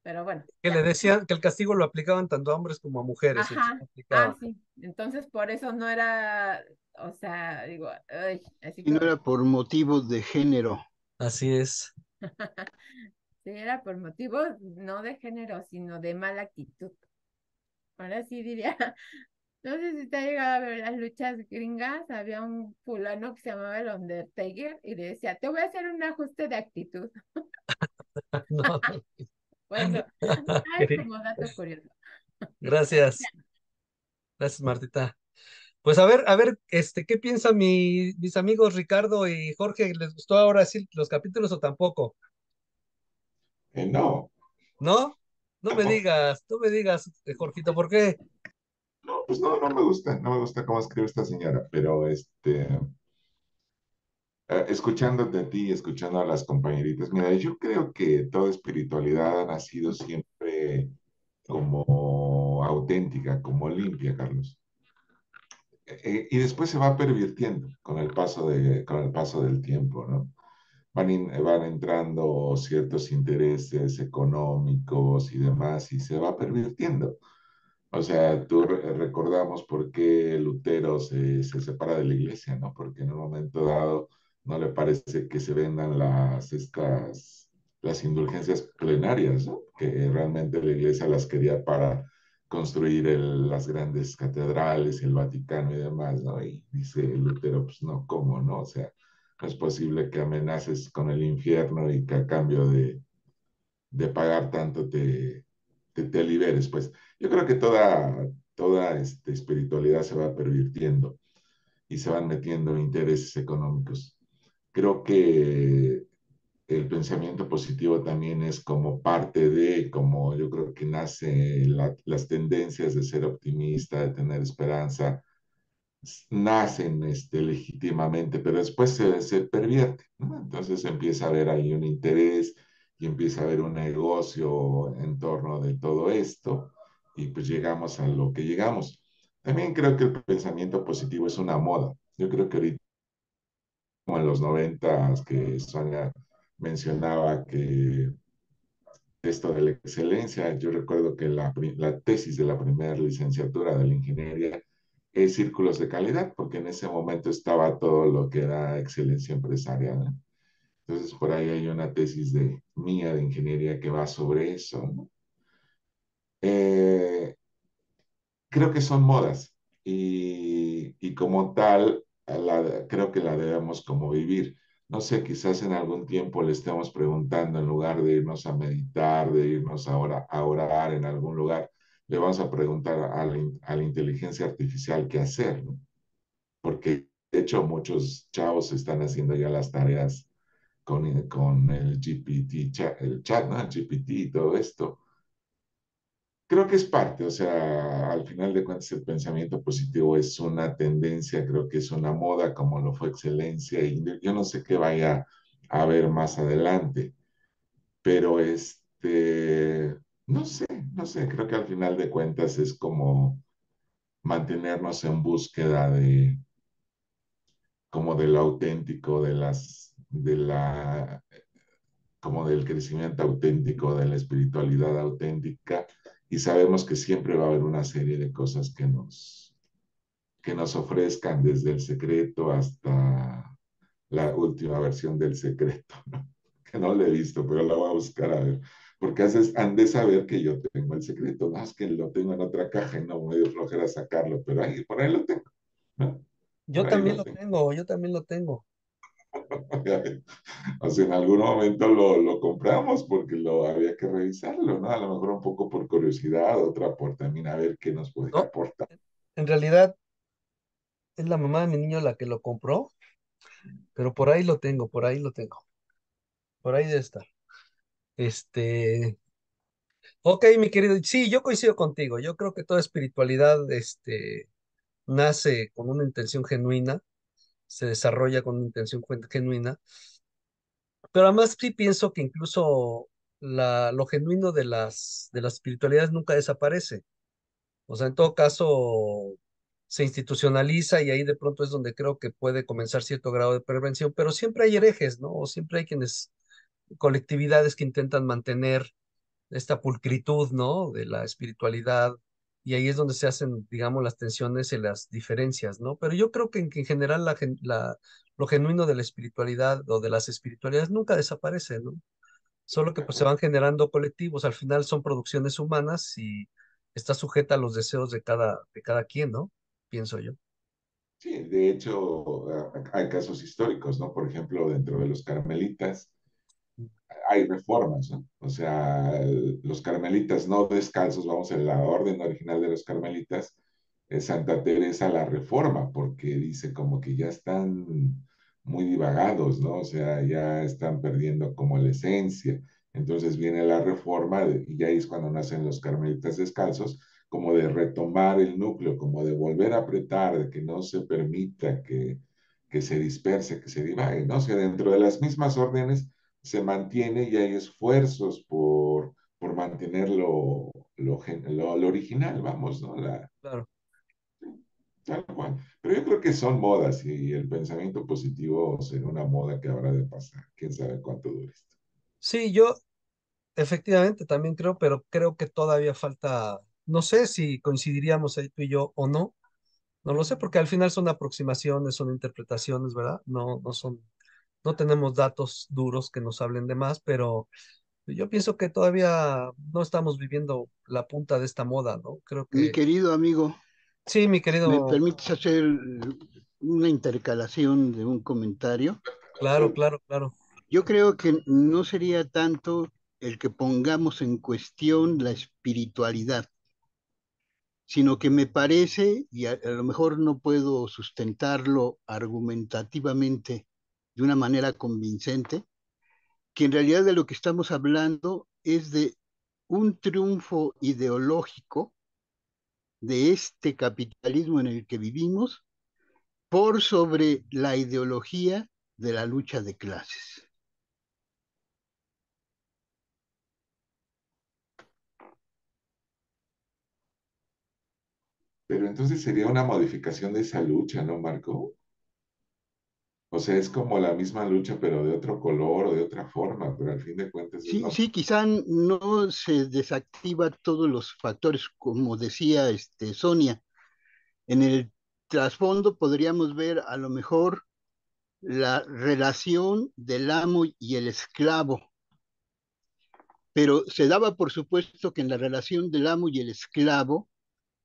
pero bueno, Que ya. le decían que el castigo lo aplicaban tanto a hombres como a mujeres, y aquí Ajá, no aplicaba. sí. Entonces por eso no era, o sea, digo, ay, así Y no como, era por motivos de género. Así es. sí, era por motivos no de género, sino de mala actitud. Ahora sí diría, no sé si te ha llegado a ver las luchas gringas, había un fulano que se llamaba el Undertaker y le decía, te voy a hacer un ajuste de actitud. No, Bueno, ay, ok. como dato curioso. Gracias, gracias Martita. Pues a ver, ¿qué piensan mis amigos Ricardo y Jorge? ¿Les gustó ahora sí los capítulos o tampoco? No, ¿No? no, No me digas, Jorgito, ¿por qué? no, pues no, no me gusta cómo escribe esta señora, pero escuchándote a ti, escuchando a las compañeritas, mira, yo creo que toda espiritualidad ha nacido siempre como auténtica, como limpia, Carlos. Y después se va pervirtiendo con el paso del tiempo, ¿no? Van entrando ciertos intereses económicos y demás y se va pervirtiendo. O sea, recordamos por qué Lutero se separa de la iglesia, ¿no? Porque en un momento dado no le parece que se vendan las indulgencias plenarias, ¿no? Que realmente la iglesia las quería para construir las grandes catedrales, el Vaticano y demás, ¿no? Y dice Lutero, pues no, ¿cómo, no? O sea, no es posible que amenaces con el infierno y que a cambio de pagar tanto te liberes, pues. Yo creo que toda espiritualidad se va pervirtiendo y se van metiendo intereses económicos. Creo que el pensamiento positivo también es como parte como yo creo que nace las tendencias de ser optimista, de tener esperanza, nacen legítimamente, pero después se pervierte, ¿no? Entonces empieza a haber ahí un interés y empieza a haber un negocio en torno de todo esto y pues llegamos a lo que llegamos. También creo que el pensamiento positivo es una moda. Yo creo que ahorita, como en los 90, que Sonia mencionaba que esto de la excelencia, yo recuerdo que la tesis de la primera licenciatura de la ingeniería es círculos de calidad, porque en ese momento estaba todo lo que era excelencia empresarial, ¿no? Entonces, por ahí hay una tesis mía de ingeniería que va sobre eso, ¿no? Eh, Creo que son modas y como tal, creo que la debemos como vivir. No sé, quizás en algún tiempo le estemos preguntando, en lugar de irnos a meditar, de irnos a orar en algún lugar, le vamos a preguntar a la inteligencia artificial qué hacer, ¿no? Porque de hecho muchos chavos están haciendo ya las tareas con el GPT, el chat, ¿no? El GPT y todo esto. Creo que es parte, o sea, al final de cuentas el pensamiento positivo es una tendencia, creo que es una moda como lo fue excelencia y yo no sé qué vaya a haber más adelante, pero no sé, no sé, creo que al final de cuentas es como mantenernos en búsqueda como de lo auténtico, como del crecimiento auténtico, de la espiritualidad auténtica, y sabemos que siempre va a haber una serie de cosas que nos ofrezcan, desde el secreto hasta la última versión del secreto, ¿no? Que no lo he visto, pero la voy a buscar a ver, porque han de saber que yo tengo el secreto, más que lo tengo en otra caja y no me dio flojera sacarlo, pero ahí, por ahí lo tengo, ¿no? Yo Por ahí también lo lo tengo. tengo, yo también lo tengo. O sea, en algún momento lo compramos porque lo había que revisarlo, ¿no? A lo mejor un poco por curiosidad, otra por también a ver qué nos puede No, aportar. en realidad es la mamá de mi niño la que lo compró, pero por ahí lo tengo, por ahí lo tengo, por ahí debe estar. Este, ok, mi querido, sí, yo coincido contigo. Yo creo que toda espiritualidad, nace con una intención genuina, se desarrolla con una intención genuina, pero además sí pienso que incluso lo genuino de las espiritualidades nunca desaparece. O sea, en todo caso, se institucionaliza y ahí de pronto es donde creo que puede comenzar cierto grado de prevención, pero siempre hay herejes, ¿no? O siempre hay quienes, colectividades que intentan mantener esta pulcritud, ¿no? De la espiritualidad, y ahí es donde se hacen, digamos, las tensiones y las diferencias, ¿no? Pero yo creo que en general lo genuino de la espiritualidad o de las espiritualidades nunca desaparece, ¿no? Solo que pues se van generando colectivos, al final son producciones humanas y está sujeta a los deseos de cada quien, ¿no? Pienso yo. Sí, de hecho, hay casos históricos, ¿no? Por ejemplo, dentro de los carmelitas hay reformas, ¿no? O sea, los carmelitas no descalzos, vamos, en la orden original de los carmelitas, Santa Teresa la reforma, porque dice como que ya están muy divagados, ¿no? O sea, ya están perdiendo como la esencia. Entonces viene la reforma y ahí es cuando nacen los carmelitas descalzos, como de retomar el núcleo, como de volver a apretar, de que no se permita que se disperse, que se divague, ¿no? O sea, dentro de las mismas órdenes se mantiene y hay esfuerzos por mantener lo original, vamos, ¿no? Claro. Tal cual. Pero yo creo que son modas y el pensamiento positivo será una moda que habrá de pasar. Quién sabe cuánto dure esto. Sí, yo efectivamente también creo, pero creo que todavía falta, no sé si coincidiríamos ahí tú y yo o no, no lo sé, porque al final son aproximaciones, son interpretaciones, ¿verdad? No son, no tenemos datos duros que nos hablen de más, pero yo pienso que todavía no estamos viviendo la punta de esta moda, ¿no? Creo Mi que querido amigo, sí, mi ¿me querido, permites hacer una intercalación de un comentario? claro, claro, claro. Yo creo que no sería tanto el que pongamos en cuestión la espiritualidad, sino que me parece, y a lo mejor no puedo sustentarlo argumentativamente de una manera convincente, que en realidad de lo que estamos hablando es de un triunfo ideológico de este capitalismo en el que vivimos por sobre la ideología de la lucha de clases. Pero entonces sería una modificación de esa lucha, ¿no, Marco? O sea, es como la misma lucha, pero de otro color o de otra forma, pero al fin de cuentas es Sí, lo sí, quizá no se desactiva todos los factores, como decía Sonia. En el trasfondo podríamos ver a lo mejor la relación del amo y el esclavo, pero se daba por supuesto que en la relación del amo y el esclavo,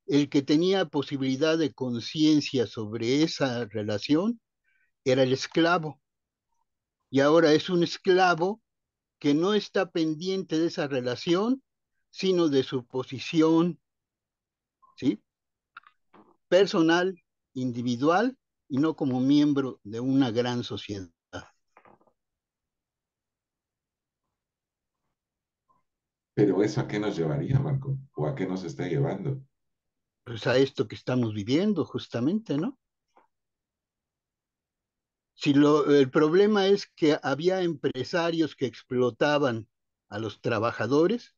el que tenía posibilidad de conciencia sobre esa relación era el esclavo, y ahora es un esclavo que no está pendiente de esa relación, sino de su posición, ¿sí? Personal, individual, y no como miembro de una gran sociedad. Pero eso ¿a qué nos llevaría, Marco? ¿O a qué nos está llevando? Pues a esto que estamos viviendo justamente, ¿no? Si el problema es que había empresarios que explotaban a los trabajadores,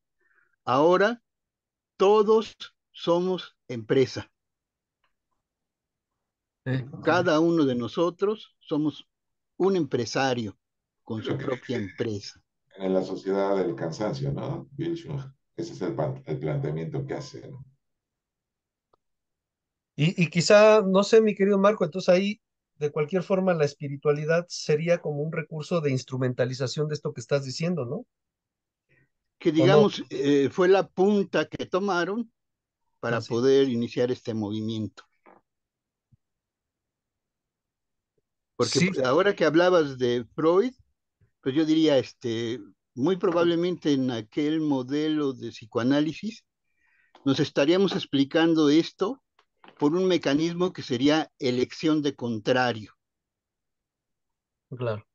ahora todos somos empresa. Sí. Cada uno de nosotros somos un empresario con Lo su que propia empresa. en la sociedad del cansancio, ¿no? Bill Schuh. Ese es el planteamiento que hace, ¿no? Y quizá, no sé, mi querido Marco, entonces ahí, de cualquier forma, la espiritualidad sería como un recurso de instrumentalización de esto que estás diciendo, ¿no? Que ¿O no? digamos fue la punta que tomaron para Así. poder iniciar este movimiento. Porque Sí, ahora que hablabas de Freud, pues yo diría, muy probablemente en aquel modelo de psicoanálisis nos estaríamos explicando esto por un mecanismo que sería elección de contrario, claro.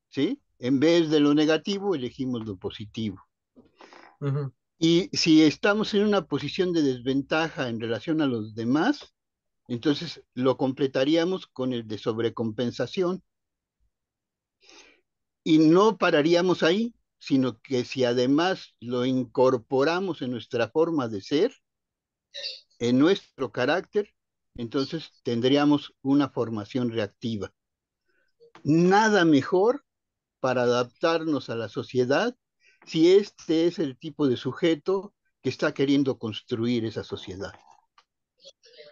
¿sí? En vez de lo negativo, elegimos lo positivo. Ujú. Y si estamos en una posición de desventaja en relación a los demás, entonces lo completaríamos con el de sobrecompensación y no pararíamos ahí, sino que si además lo incorporamos en nuestra forma de ser, en nuestro carácter, entonces tendríamos una formación reactiva. Nada mejor para adaptarnos a la sociedad si este es el tipo de sujeto que está queriendo construir esa sociedad,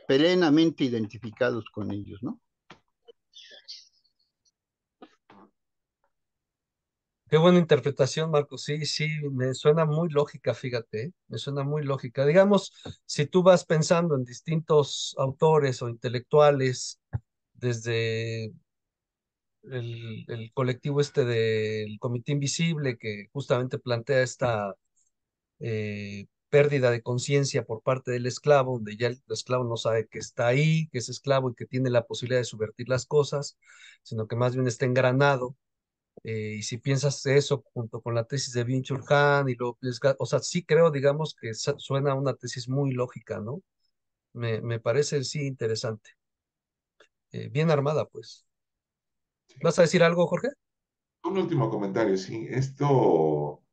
plenamente identificados con ellos, ¿no? Qué buena interpretación, Marcos. Sí, sí, me suena muy lógica, fíjate, ¿eh? Me suena muy lógica. Digamos, si tú vas pensando en distintos autores o intelectuales, desde el colectivo este del Comité Invisible, que justamente plantea esta pérdida de conciencia por parte del esclavo, donde ya el esclavo no sabe que está ahí, que es esclavo y que tiene la posibilidad de subvertir las cosas, sino que más bien está engranado. Y si piensas eso junto con la tesis de Byung-Chul Han y luego, o sea, sí creo, digamos, que suena a una tesis muy lógica, ¿no? Me parece, sí, interesante. Bien armada, pues. Sí. ¿Vas a decir algo, Jorge? Un último comentario, sí, esto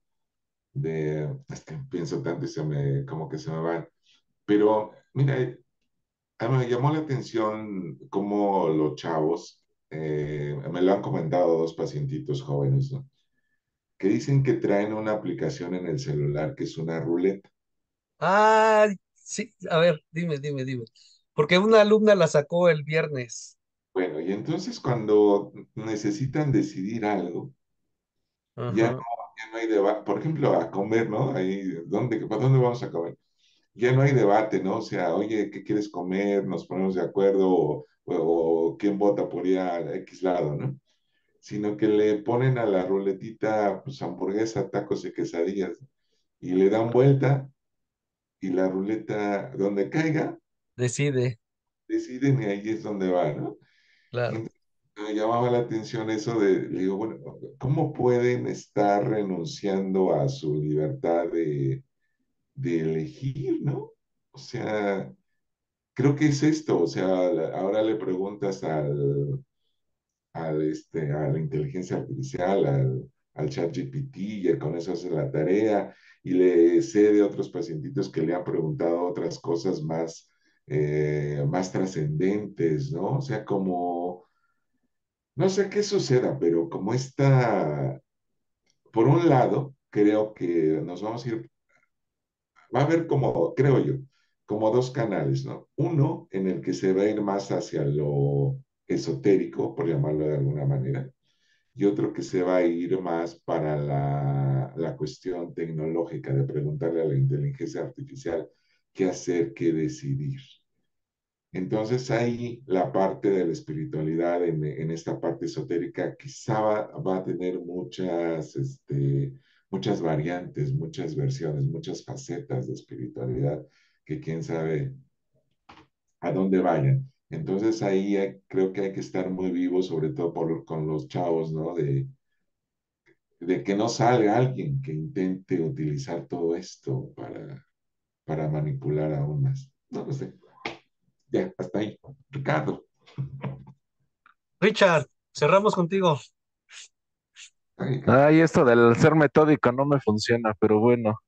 es que pienso tanto y como que se me van, pero mira, a mí me llamó la atención cómo los chavos, me lo han comentado dos pacientitos jóvenes, ¿no? Que dicen que traen una aplicación en el celular que es una ruleta. Ah, sí, a ver, dime. Porque una alumna la sacó el viernes. Bueno, y entonces cuando necesitan decidir algo, ya no, Ajá. ya no hay debate, por ejemplo, a comer, ¿no? Ahí, ¿para dónde vamos a comer? Ya no hay debate, ¿no? O sea, oye, ¿qué quieres comer? Nos ponemos de acuerdo o quién vota por ir a X lado, ¿no? Sino que le ponen a la ruletita, pues, hamburguesa, tacos y quesadillas y le dan vuelta y la ruleta, donde caiga, Decide, deciden y ahí es donde va, ¿no? Y claro. entonces me llamaba la atención eso le digo, bueno, ¿cómo pueden estar renunciando a su libertad de elegir, ¿no? O sea, creo que es esto, o sea, ahora le preguntas a la inteligencia artificial, al chat GPT, y con eso hace la tarea, y le sé de otros pacientitos que le han preguntado otras cosas más trascendentes, ¿no? O sea, como, no sé qué suceda, pero como está, por un lado, creo que nos vamos a ir, va a haber como, creo yo, como dos canales, ¿no? Uno en el que se va a ir más hacia lo esotérico, por llamarlo de alguna manera, y otro que se va a ir más para la cuestión tecnológica de preguntarle a la inteligencia artificial qué hacer, qué decidir. Entonces ahí la parte de la espiritualidad en esta parte esotérica quizá va a tener muchas variantes, muchas versiones, muchas facetas de espiritualidad que quién sabe a dónde vayan. Entonces ahí creo que hay que estar muy vivo, sobre todo con los chavos, ¿no? De que no salga alguien que intente utilizar todo esto para manipular aún más. No lo sé. Ya, hasta ahí. Ricardo. Richard, cerramos contigo. Ay, Ay, esto del ser metódico no me funciona, pero bueno,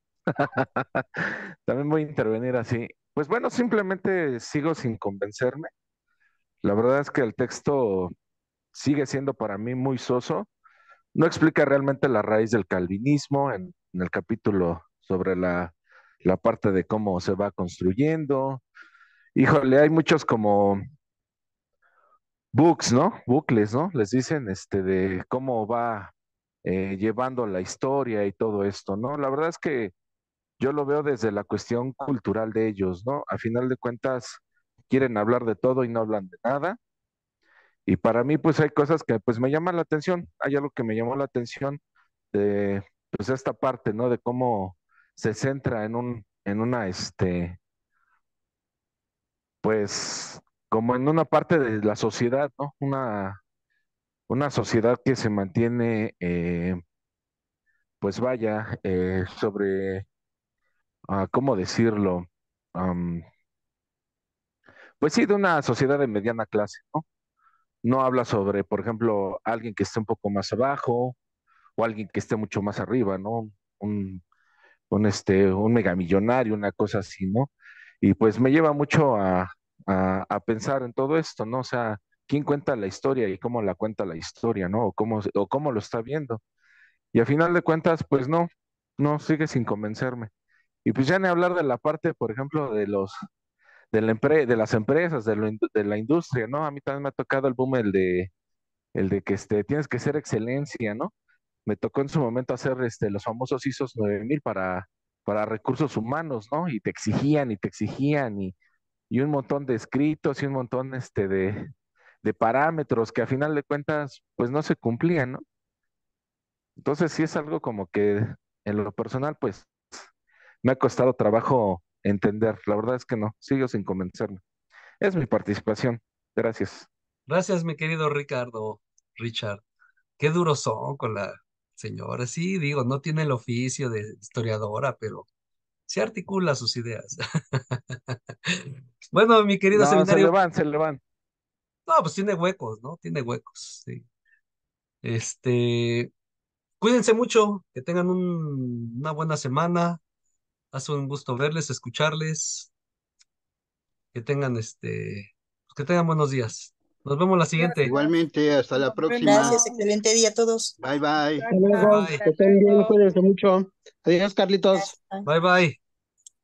también voy a intervenir así. Pues bueno, simplemente sigo sin convencerme. La verdad es que el texto sigue siendo para mí muy soso. No explica realmente la raíz del calvinismo en el capítulo sobre la parte de cómo se va construyendo. Híjole, hay muchos como books, ¿no? Bucles, ¿no? Les dicen de cómo va llevando la historia y todo esto, ¿no? La verdad es que yo lo veo desde la cuestión cultural de ellos, ¿no? A final de cuentas, quieren hablar de todo y no hablan de nada. Y para mí, pues hay cosas que pues me llaman la atención. Hay algo que me llamó la atención de pues esta parte, ¿no? De cómo se centra en una, pues como en una parte de la sociedad, ¿no? Una sociedad que se mantiene, pues vaya, sobre, ¿cómo decirlo? Am, pues sí, de una sociedad de mediana clase, ¿no? No habla sobre, por ejemplo, alguien que esté un poco más abajo o alguien que esté mucho más arriba, ¿no? Un, un megamillonario, una cosa así, ¿no? Y pues me lleva mucho a pensar en todo esto, ¿no? O sea, ¿quién cuenta la historia y cómo la cuenta la historia, ¿no? O cómo lo está viendo. Y a final de cuentas, pues no, sigue sin convencerme. Y pues ya ni hablar de la parte, por ejemplo, de las empresas, de la industria, ¿no? A mí también me ha tocado el boom, el de que tienes que ser excelencia, ¿no? Me tocó en su momento hacer los famosos ISOs 9000 para recursos humanos, ¿no? Y te exigían, y un montón de escritos y un montón de parámetros que a final de cuentas, pues no se cumplían, ¿no? Entonces sí es algo como que en lo personal, pues me ha costado trabajo entender. La verdad es que no, sigo sin convencerme. Es mi participación. Gracias. Gracias, mi querido Richard. Qué duros son con la señora. Sí, digo, no tiene el oficio de historiadora, pero se articula sus ideas. Bueno, mi querido No, seminario, se le van. no, pues tiene huecos, ¿no? Tiene huecos, sí. Este, Cuídense mucho, que tengan una buena semana. Hace un gusto verles, escucharles, que tengan que tengan buenos días. Nos vemos la siguiente. Gracias. Igualmente, hasta la Nos próxima. Gracias, vemos. excelente día a todos. Bye bye. Hasta luego, Bye, que estén bien, cuídense mucho. Adiós, Carlitos. Gracias. bye, bye.